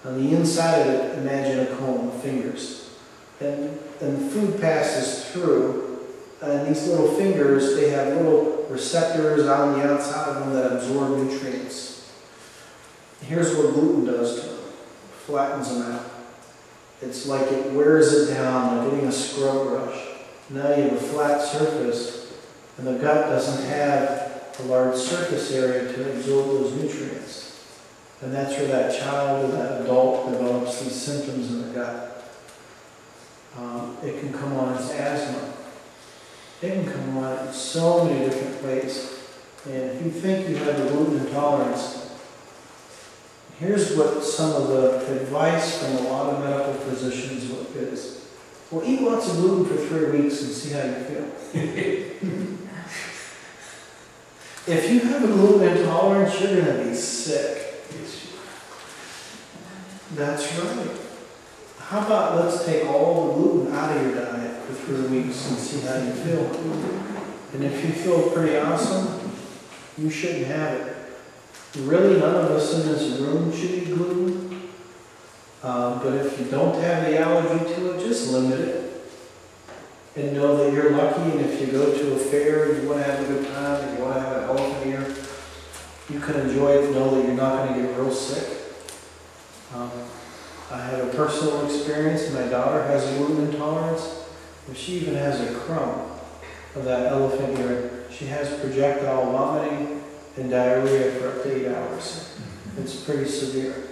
On the inside of it, imagine a cone of fingers. And the food passes through, and these little fingers, they have little receptors on the outside of them that absorb nutrients. Here's what gluten does to them. It flattens them out. It's like it wears it down, like getting a scrub brush. Now you have a flat surface, and the gut doesn't have a large surface area to absorb those nutrients. And that's where that child or that adult develops these symptoms in the gut. It can come on as asthma. It can come on in so many different ways. And if you think you have a gluten intolerance, here's what some of the advice from a lot of medical physicians is. Well, eat lots of gluten for 3 weeks and see how you feel. If you have a gluten intolerance, you're going to be sick. That's right. How about let's take all the gluten out of your diet for 3 weeks and see how you feel. And if you feel pretty awesome, you shouldn't have it. Really, none of us in this room should eat gluten. But if you don't have the allergy to it, just limit it. And know that you're lucky, and if you go to a fair and you want to have a good time, and you want to have an elephant ear, you can enjoy it and know that you're not going to get real sick. I have a personal experience. My daughter has a gluten intolerance, and she even has a crumb of that elephant ear. She has projectile vomiting and diarrhea for up to 8 hours. It's pretty severe.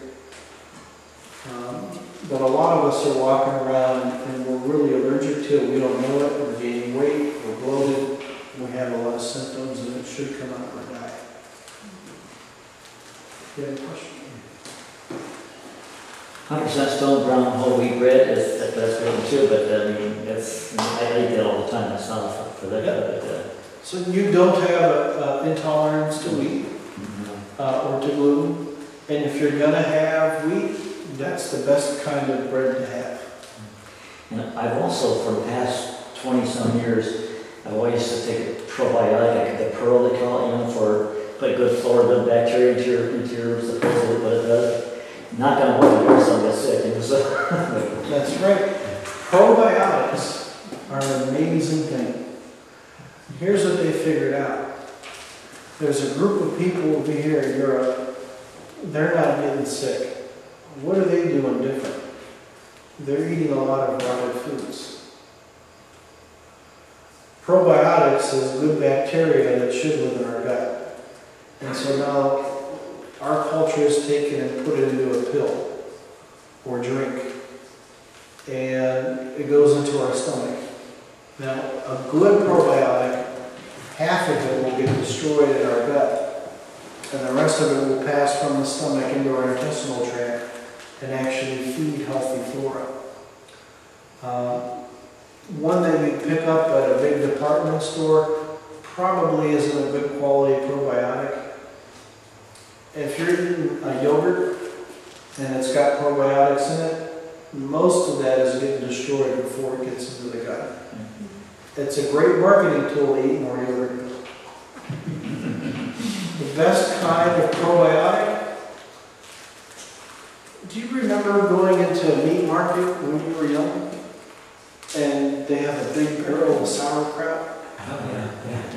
But a lot of us are walking around and we're really allergic to it. We don't know it. We're gaining weight. We're bloated. We have a lot of symptoms, and it should come out of our diet. Do you have a question? 100% stone ground whole wheat bread, that's really true, but I mean, I eat that all the time myself for that. Yep. So you don't have an intolerance to wheat or to gluten, and if you're going to have wheat, that's the best kind of bread to have. And I've also, for the past 20-some years, I've always used to take a probiotic, the pearl they call it, for put good flora, good bacteria into your supposedly what it does. Not going to work if someone gets sick. So. That's right. Probiotics are an amazing thing. Here's what they figured out. There's a group of people over here in Europe, they're not getting sick. What are they doing different? They're eating a lot of rotted foods. Probiotics is good bacteria that should live in our gut. And so now our culture is taken and put it into a pill or drink. And it goes into our stomach. Now, a good probiotic, half of it will get destroyed in our gut, and the rest of it will pass from the stomach into our intestinal tract and actually feed healthy flora. One that you pick up at a big department store probably isn't a good quality probiotic. if you're eating a yogurt and it's got probiotics in it, most of that is getting destroyed before it gets into the gut. It's a great marketing tool to eat more yogurt. The best kind of probiotic. Do you remember going into a meat market when you were young? And they have a big barrel of sauerkraut? Oh,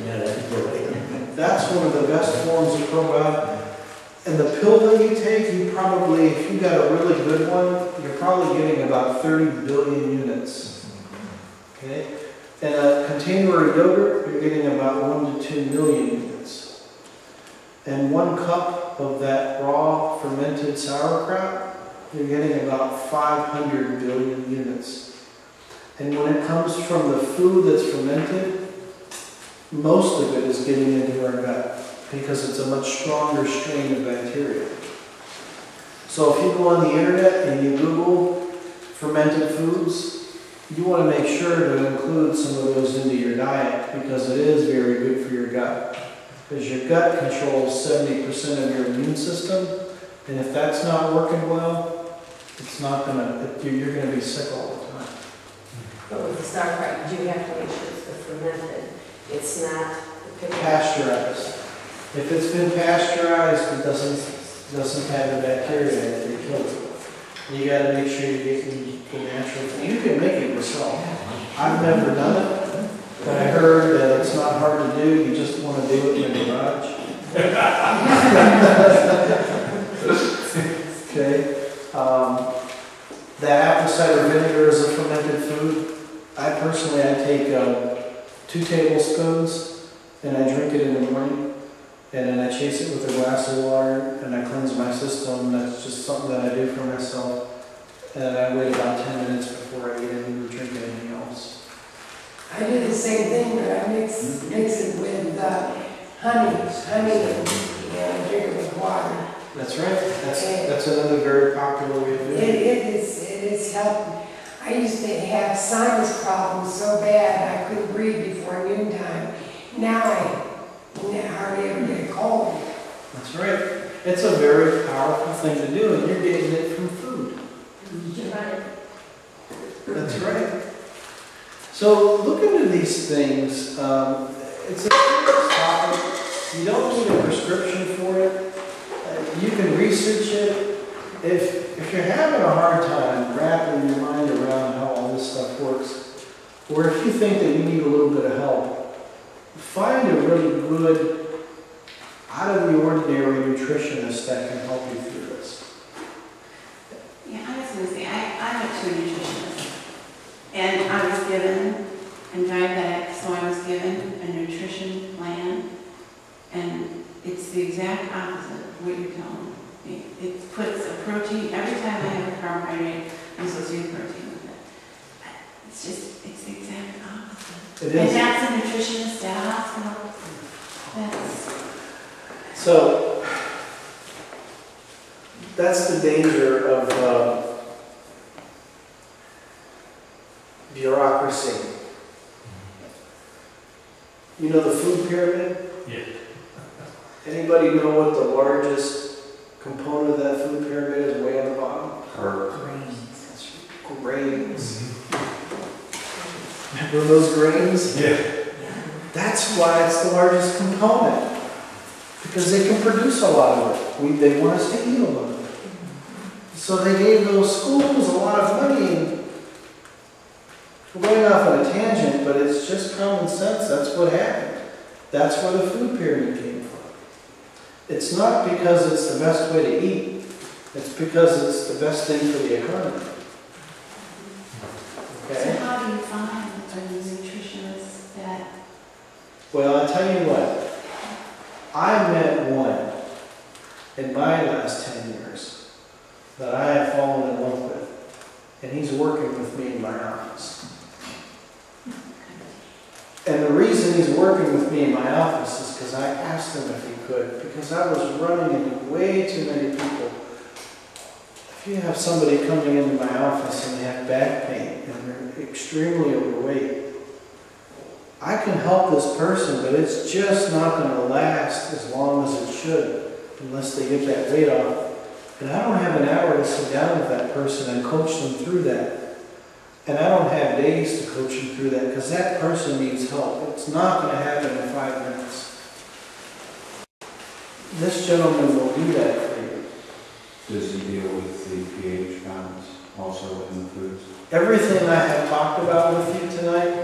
yeah, that'd be good. That's one of the best forms of probiotic. And the pill that you take, you probably, if you got a really good one, you're probably getting about 30 billion units. Okay? And a container of yogurt, you're getting about 1 to 2 million units. And 1 cup of that raw fermented sauerkraut, you're getting about 500 billion units. And when it comes from the food that's fermented, most of it is getting into our gut because it's a much stronger strain of bacteria. So if you go on the internet and you Google fermented foods, you want to make sure to include some of those into your diet because it is very good for your gut. Because your gut controls 70% of your immune system, and if that's not working well, it's not gonna, you're gonna be sick all the time. But with the sauerkraut, you have to make sure it's the fermented. It's not the pickle. Pasteurized. If it's been pasteurized, it doesn't have the bacteria in it, they kill it. You gotta make sure you're getting the natural thing. You can make it yourself. I've never done it, but I heard that it's not hard to do, you just want to do it in the garage. Okay. The apple cider vinegar is a fermented food. I take 2 tablespoons and I drink it in the morning, and then I chase it with a glass of water and I cleanse my system. That's just something that I do for myself. And I wait about 10 minutes before I get into drink anything else. I do the same thing, but I mix it with honey and drink it with water. That's right. That's another very popular way of doing it. It is helping. I used to have sinus problems so bad I couldn't breathe before noontime. Now I hardly ever get a cold. That's right. It's a very powerful thing to do, and you're getting it from food. That's right. So look into these things. It's a serious topic. You don't need a prescription for it. You can research it. If you're having a hard time wrapping your mind around how all this stuff works, or if you think that you need a little bit of help, find a really good, out of the ordinary nutritionist that can help you through this. Yeah, I was going to say, I went to a nutritionist, and I was given, I'm diabetic, so I was given a nutrition plan, and it's the exact opposite of what you're telling me. It puts a protein, every time I have a carbohydrate, I'm supposed to use protein with it. It's the exact opposite. It is. And that's a nutritionist at a hospital. So, that's the danger of bureaucracy. You know the food pyramid? Yeah. Anybody know what the largest component of that food pyramid is way on the bottom? Grains. Grains. Remember those grains? Yeah. That's why it's the largest component. Because they can produce a lot of it. They want us to eat a lot of it. So they gave those schools a lot of money. And we're going off on a tangent, but it's just common sense. That's what happened. That's where the food pyramid came from. It's not because it's the best way to eat. It's because it's the best thing for the economy. Okay? So how do you find a nutritionist that... Well, I'll tell you what. I met one in my last 10 years that I have fallen in love with, and he's working with me in my office. And the reason he's working with me in my office is because I asked him if he could, because I was running into way too many people. If you have somebody coming into my office and they have back pain and they're extremely overweight, I can help this person, but it's just not going to last as long as it should. unless they get that weight off. And I don't have an hour to sit down with that person and coach them through that. And I don't have days to coach them through that because that person needs help. It's not going to happen in 5 minutes. This gentleman will do that for you. Does he deal with the pH balance also in the foods? Everything I have talked about with you tonight,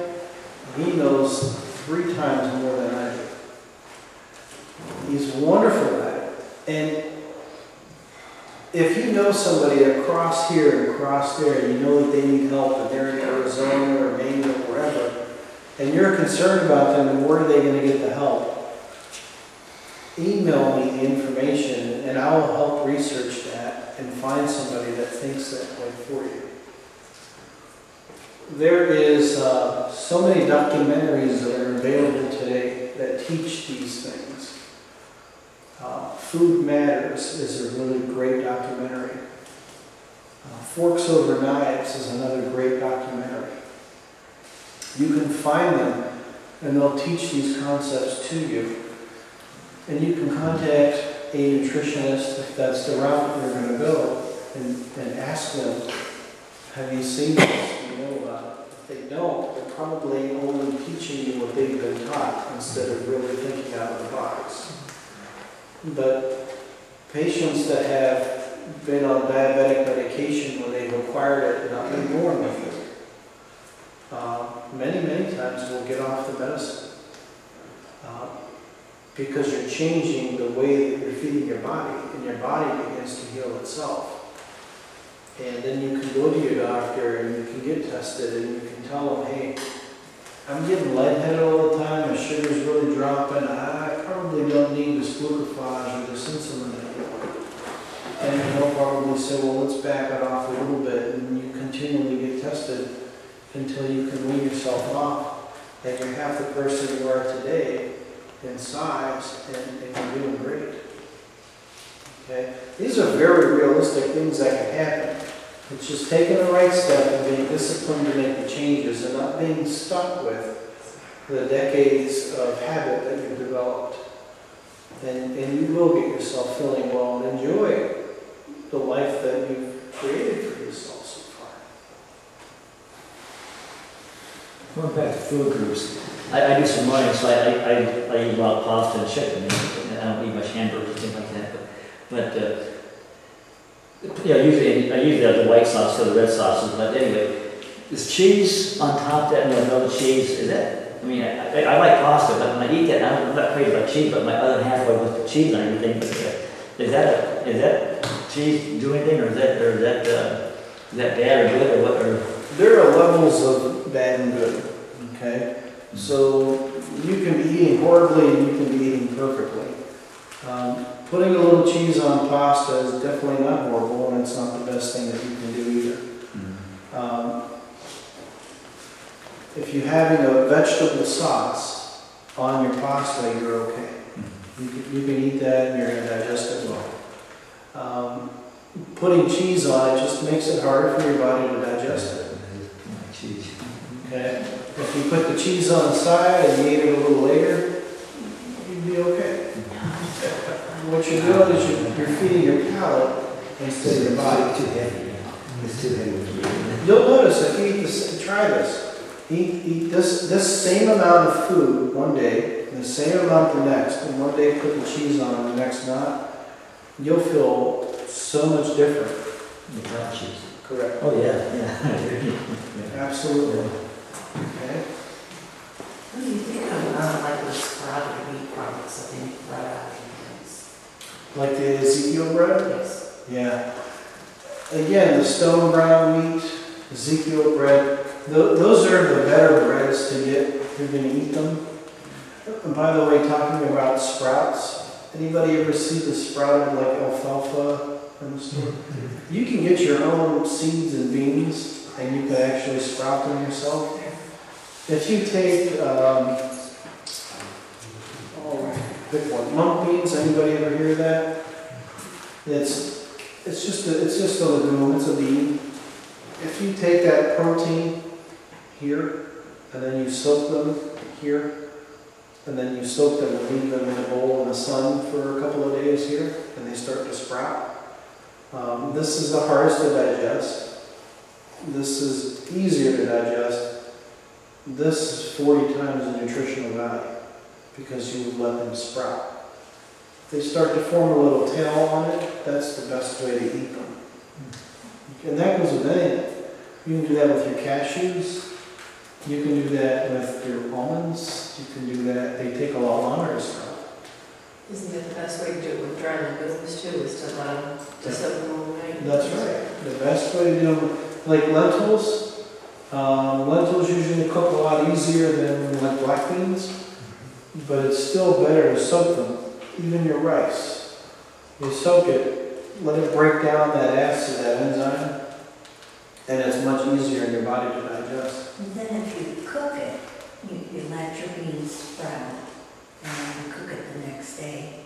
he knows 3 times more than I do. He's wonderful at it. And if you know somebody across here and across there, and you know that they need help, and they're in Arizona or Maine or wherever, and you're concerned about them and where are they going to get the help, email me the information and I'll help research that and find somebody that thinks that way for you. There is so many documentaries that are available today that teach these things. Food Matters is a really great documentary. Forks Over Knives is another great documentary. You can find them and they'll teach these concepts to you. And you can contact a nutritionist if that's the route you're going to go and ask them, have you seen this? Do you know about it? If they don't, they're probably only teaching you what they've been taught instead of really thinking out of the box. But patients that have been on diabetic medication when they've acquired it and not been born with it, many times will get off the medicine. Because you're changing the way that you're feeding your body, and your body begins to heal itself. And then you can go to your doctor and you can get tested and you can tell them, hey, I'm getting lightheaded all the time, my sugar's really dropping, I probably don't need this glucophage or this insulin anymore. And they'll probably say, well, let's back it off a little bit, and you continually get tested until you can wean yourself off, and you're half the person you are today in size, and you're doing great. Okay? These are very realistic things that can happen. It's just taking the right step and being disciplined to make the changes and not being stuck with the decades of habit that you've developed. And you will get yourself feeling well and enjoy the life that you've created for yourself so far. Going back to food groups, I do some running, so I eat a lot of pasta and chicken, and I don't eat much hamburgers and things like that. But usually I have the white sauce or the red sauces. But anyway, is cheese on top of that? No cheese. Is that? I mean, I like pasta, but when I eat that, I'm not crazy about cheese. But my other half I with the cheese and everything. But is that cheese do anything, or is that bad or good or what? Or there are levels of bad and good. Okay. So you can be eating horribly and you can be eating perfectly. Putting a little cheese on pasta is definitely not horrible, and it's not the best thing that you can do either. If you're having a vegetable sauce on your pasta, you're okay. You can eat that and you're going to digest it well. Putting cheese on it just makes it harder for your body to digest it. Okay? If you put the cheese on the side and you eat it a little later, you'd be okay. What you're doing is you're feeding your palate instead of your body. Too heavy. It's too heavy. You'll notice if you eat this, try this. Eat this same amount of food one day, and the same amount the next, and one day put the cheese on and the next not. You'll feel so much different. Without cheese. Correct. Oh yeah. Absolutely. Okay. What do you think of like the sprouted wheat products that they brought out of things? Like the Ezekiel bread? Yes. Yeah. Again, the stone brown wheat, Ezekiel bread, those are the better breads to get if you're going to eat them. And by the way, talking about sprouts, anybody ever see the sprouted like alfalfa in the store? You can get your own seeds and beans, and you can actually sprout them yourself. If you take, pick one, monk beans, anybody ever hear of that? It's just a legume, it's a bean. If you take that protein here, and then you soak them here, and then you soak them and leave them in a bowl in the sun for a couple of days here, and they start to sprout. This is the hardest to digest. This is easier to digest. This is 40 times the nutritional value because you let them sprout. If they start to form a little tail on it, that's the best way to eat them. And that goes with anything. You can do that with your cashews. You can do that with your almonds. You can do that. They take a lot longer to sprout. Isn't that the best way to do it with dry legumes too, is to let them, to soak them overnight? That's right. The best way to do them, like lentils, lentils usually cook a lot easier than like black beans, but it's still better to soak them. Even your rice, you soak it, let it break down that acid, that enzyme, and it's much easier in your body to digest. And then if you cook it, you let your beans sprout, and then you cook it the next day.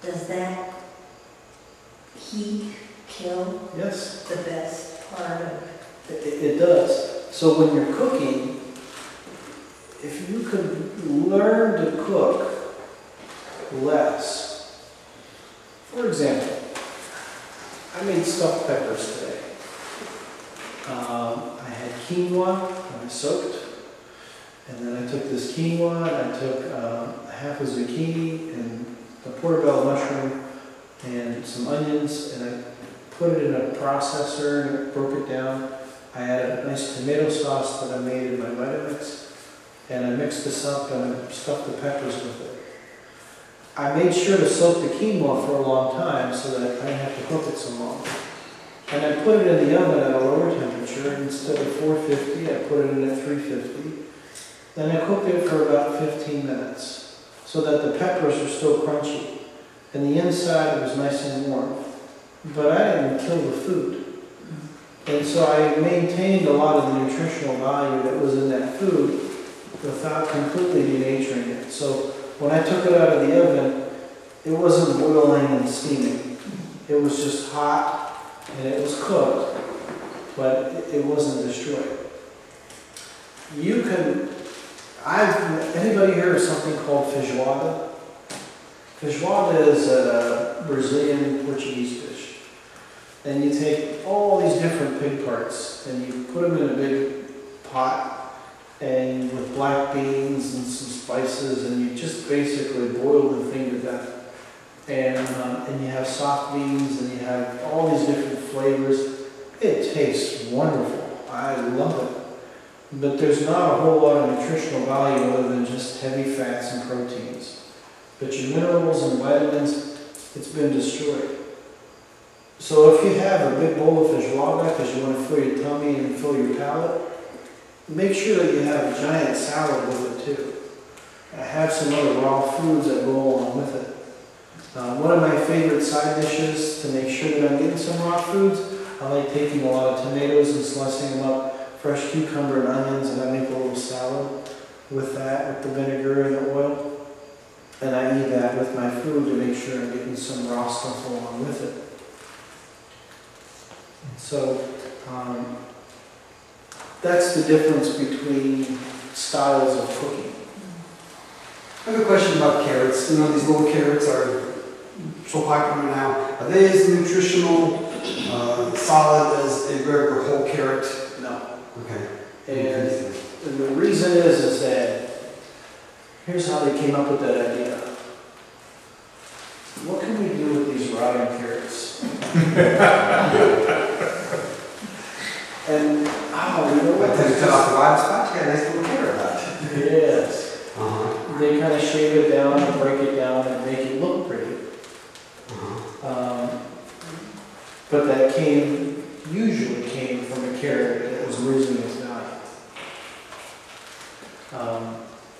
Does that heat kill Yes, the best part of? it does. So when you're cooking, if you could learn to cook less. For example, I made stuffed peppers today. I had quinoa and I soaked, and then I took this quinoa and I took half a zucchini and a portobello mushroom and some onions, and I put it in a processor and broke it down. I added a nice tomato sauce that I made in my Vitamix, and I mixed this up and I stuffed the peppers with it. I made sure to soak the quinoa for a long time so that I didn't have to cook it so long. And I put it in the oven at a lower temperature. Instead of 450, I put it in at 350. Then I cooked it for about 15 minutes so that the peppers are still crunchy. And the inside was nice and warm. But I didn't kill the food. And so I maintained a lot of the nutritional value that was in that food without completely denaturing it. So when I took it out of the oven, it wasn't boiling and steaming. It was just hot and it was cooked, but it wasn't destroyed. You can, anybody heard of something called feijoada? Feijoada is a Brazilian Portuguese dish. And you take all these different pig parts and you put them in a big pot, and with black beans and some spices, and you just basically boil the thing to death. And you have soft beans, and you have all these different flavors. It tastes wonderful. I love it. But there's not a whole lot of nutritional value other than just heavy fats and proteins. But your minerals and vitamins, it's been destroyed. So if you have a big bowl of feijoada because you want to fill your tummy and fill your palate, make sure that you have a giant salad with it too. Have some other raw foods that go along with it. One of my favorite side dishes to make sure that I'm getting some raw foods, I like taking a lot of tomatoes and slicing them up, fresh cucumber and onions, and I make a little salad with that, with the vinegar and the oil. And I eat that with my food to make sure I'm getting some raw stuff along with it. So, that's the difference between styles of cooking. I have a question about carrots. You know, these little carrots are so popular now. Are they as nutritional, solid as a regular whole carrot? No. Okay. And the reason is that, here's how they came up with that idea. What can we do with these rotting carrots? And, you know what? They cut off the bottom spot, you got a nice little carrot out. Yes. They kind of shave it down and break it down and make it look pretty. But that usually came from a carrot that was losing its value.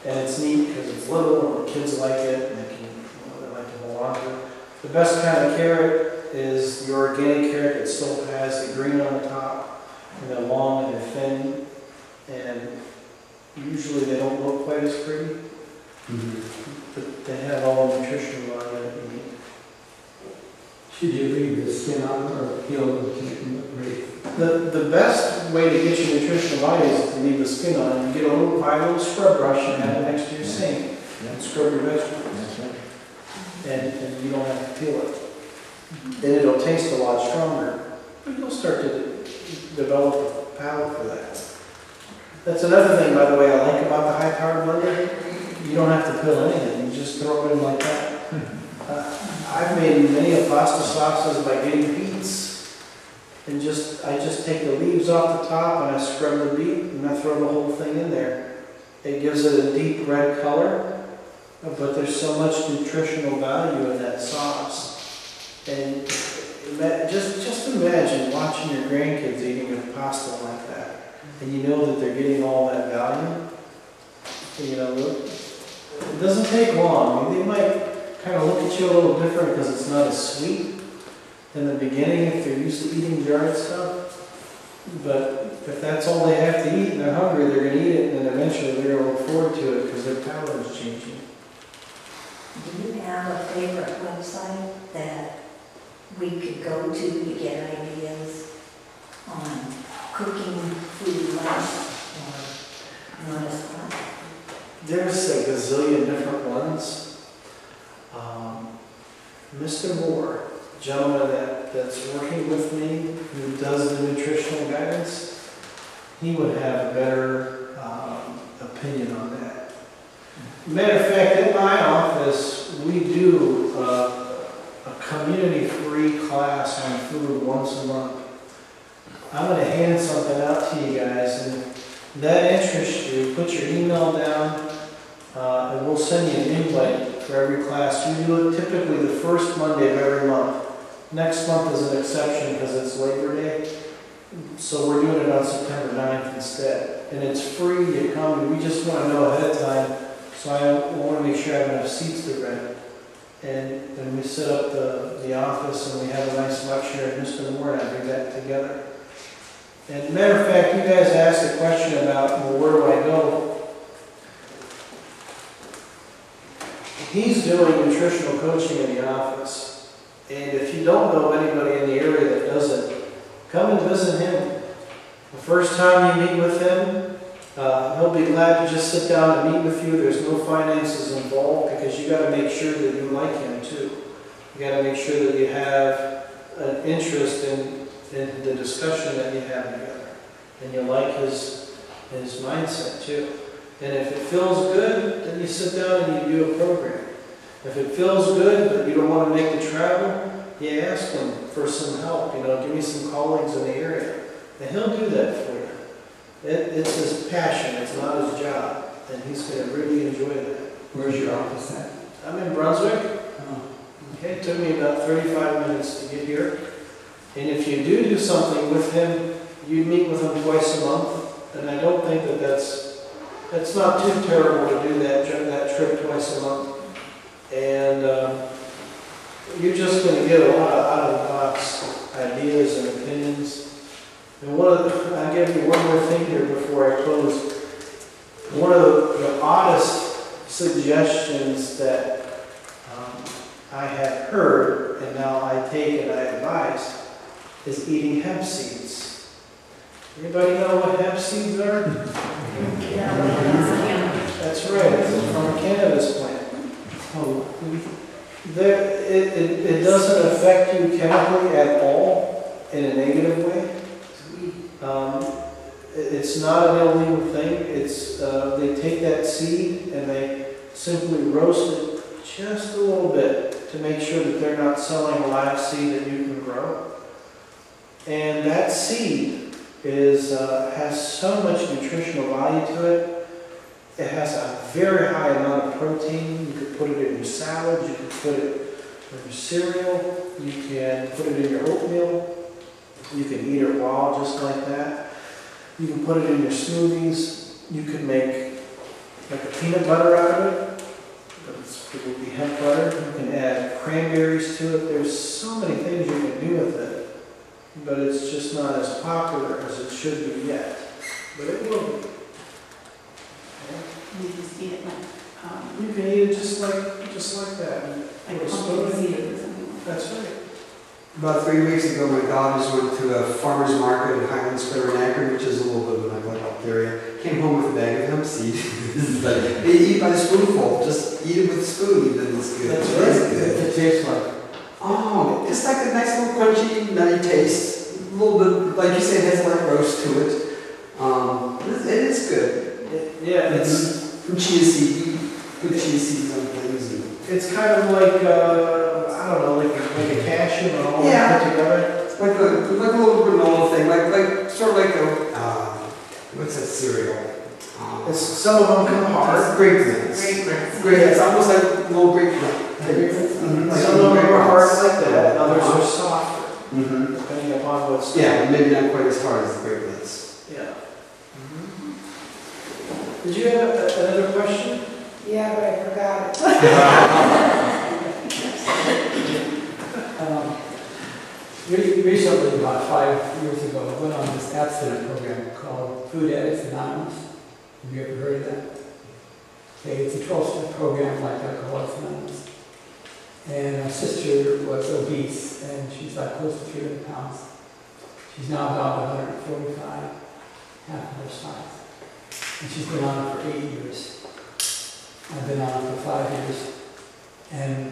And it's neat because it's little, and kids like it, and they like to hold on to it. The best kind of carrot is the organic carrot that still has the green on the top, and they're long and they're thin, and usually they don't look quite as pretty, but they have all the nutritional value that you need. Should you leave the skin on or peel the chicken? The best way to get your nutritional value is to leave the skin on. You get a little scrub brush and have it next to your sink. and scrub your vegetables. That's right. And you don't have to peel it. And it'll taste a lot stronger. But you'll start to develop a palate for that. That's another thing, by the way, I like about the high-powered blender. You don't have to peel anything. You just throw it in like that. I've made many a pasta sauces by getting beets. And I just take the leaves off the top and I scrub the beet and I throw the whole thing in there. It gives it a deep red color, but there's so much nutritional value in that sauce. And just imagine watching your grandkids eating a pasta like that. And you know that they're getting all that value. You know, it doesn't take long. I mean, they might kind of look at you a little different because it's not as sweet in the beginning if they're used to eating dried stuff. But if that's all they have to eat and they're hungry, they're going to eat it, and then eventually they're going to look forward to it because their palate is changing. Do you have a favorite website that we could go to get ideas on cooking food less or not as hot? There's a gazillion different ones. Mr. Moore, a gentleman that's working with me, who does the nutritional guidance, he would have a better opinion on that. Matter of fact, in my office, we do a community-free class on food once a month. I'm going to hand something out to you guys, and if that interests you, put your email down, and we'll send you an invite for every class. We do it typically the first Monday of every month. Next month is an exception because it's Labor Day, so we're doing it on September 9th instead. And it's free, you come, and we just want to know ahead of time, so I want to make sure I have enough seats to rent. And then we set up the office and we have a nice lecture, and Mr. Moore and I do that together. And matter of fact, you guys asked a question about, well, where do I go? He's doing nutritional coaching in the office. And if you don't know anybody in the area that does it, come and visit him. The first time you meet with him, he'll be glad to just sit down and meet with you. There's no finances involved because you got to make sure that you like him too. You got to make sure that you have an interest in the discussion that you have together, and you like his mindset too. And if it feels good, then you sit down and you do a program. If it feels good, but you don't want to make the travel, you ask him for some help. You know, give me some colleagues in the area, and he'll do that for you. It's his passion. It's not his job, and he's going to really enjoy that. Where's your office at? I'm in Brunswick. Okay, it took me about 35 minutes to get here. And if you do something with him, you meet with him twice a month, and I don't think that's not too terrible to do that trip twice a month. And you're just going to get a lot of out-of-the-box ideas and opinions. And I'll give you one more thing here before I close. One of the oddest suggestions that I have heard, and now I take and I advise, is eating hemp seeds. Anybody know what hemp seeds are? That's right, it's from a cannabis plant. It doesn't affect you chemically at all in a negative way. It's not an illegal thing. They take that seed and they simply roast it just a little bit to make sure that they're not selling a live seed that you can grow. And that seed has so much nutritional value to it. It has a very high amount of protein. You could put it in your salad, you could put it in your cereal, you can put it in your oatmeal, you can eat it raw just like that. You can put it in your smoothies, you can make like a peanut butter out of it, but it would be hemp butter. You can add cranberries to it. There's so many things you can do with it, but it's just not as popular as it should be yet. But it will be. You just eat it like, You can eat it just like that. like Or pumpkin spoon. seeds or something like that. That's right. About 3 weeks ago, my daughters went to a farmer's market in Highland Square in Akron, which is a little bit of a neglected area. Came home with a bag of hemp seed. They eat by the spoonful. Just eat it with a spoon, even. It's good. That's It right. is good. It tastes like. Oh, it's like a nice little crunchy, nutty taste. A little bit, like you said, it has a light roast to it. It is good. Yeah, It's from chia seed. Put chia seeds on things. And it's kind of like, I don't know, like a cashew and all Yeah. put together. it's like a little granola thing, like sort of like a, what's that cereal? Some of them come hard. Grape nuts. Great, it's almost like little grape nuts. Some of them are hard like that, others are softer, Mm-hmm. depending upon what's. Yeah, but maybe not quite as hard as the grape nuts. Yeah. Did you have another question? Yeah, but I forgot it. Recently, about 5 years ago, I went on this abstinence program called Food Addicts Anonymous. Have you ever heard of that? Okay, it's a 12-step program like Alcoholics Anonymous. And my sister was obese, and she's like close to 300 pounds. She's now down to 145, half of her size. And she's been on it for 8 years. I've been on it for 5 years. And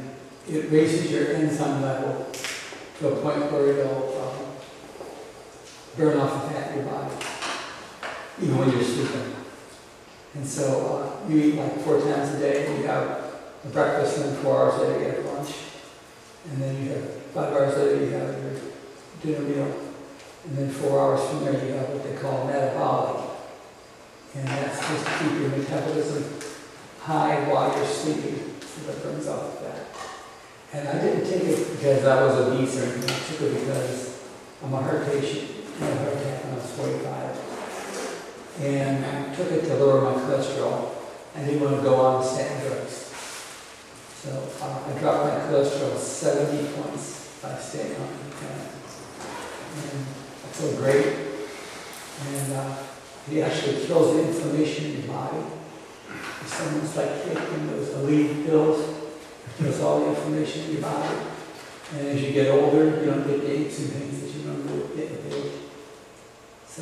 it raises your enzyme level to a point where it'll burn off the fat in your body, even when you're sleeping. And so you eat like 4 times a day. You have a breakfast, and then 4 hours later you have lunch. And then you have 5 hours later you have your dinner meal. And then 4 hours from there you have what they call metabolic. And that's supposed to keep your metabolism high while you're sleeping, so that burns off the fat. And I didn't take it because I was obese or anything. I took it because I'm a heart patient. I had a heart attack when I was 45. And I took it to lower my cholesterol. I didn't want to go on the statin drugs. So I dropped my cholesterol 70 points by staying on it. And I feel great. And it actually kills the inflammation in your body. It's almost like taking those elite pills. Kills all the inflammation in your body. And as you get older, you don't get the aches and pains that you normally get with age. So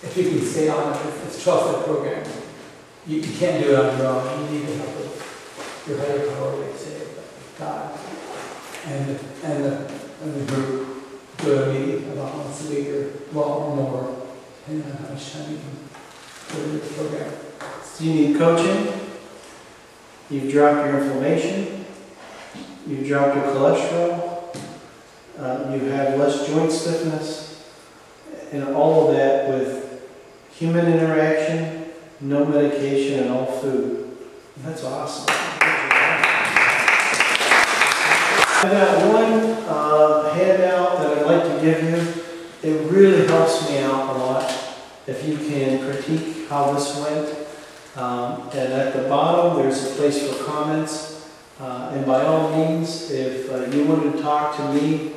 if you can stay on it, it's a 12-step program. You can't do it on your own. You need the help of your higher power, they say, God. And the group do a meeting about once a week or more, depending on how much time you can put into the program. Do you need coaching? You've dropped your inflammation. You've dropped your cholesterol. You have less joint stiffness. And all of that with human interaction, no medication, and all food. That's awesome. I've got one handout that I'd like to give you. It really helps me out a lot if you can critique how this went. And at the bottom, there's a place for comments. And by all means, if you wanted to talk to me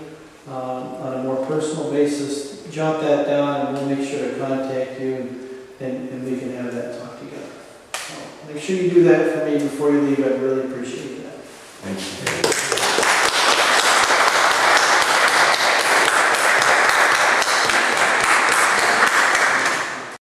on a more personal basis, jot that down and we'll make sure to contact you and we can have that talk together. So make sure you do that for me before you leave. I'd really appreciate that. Thank you.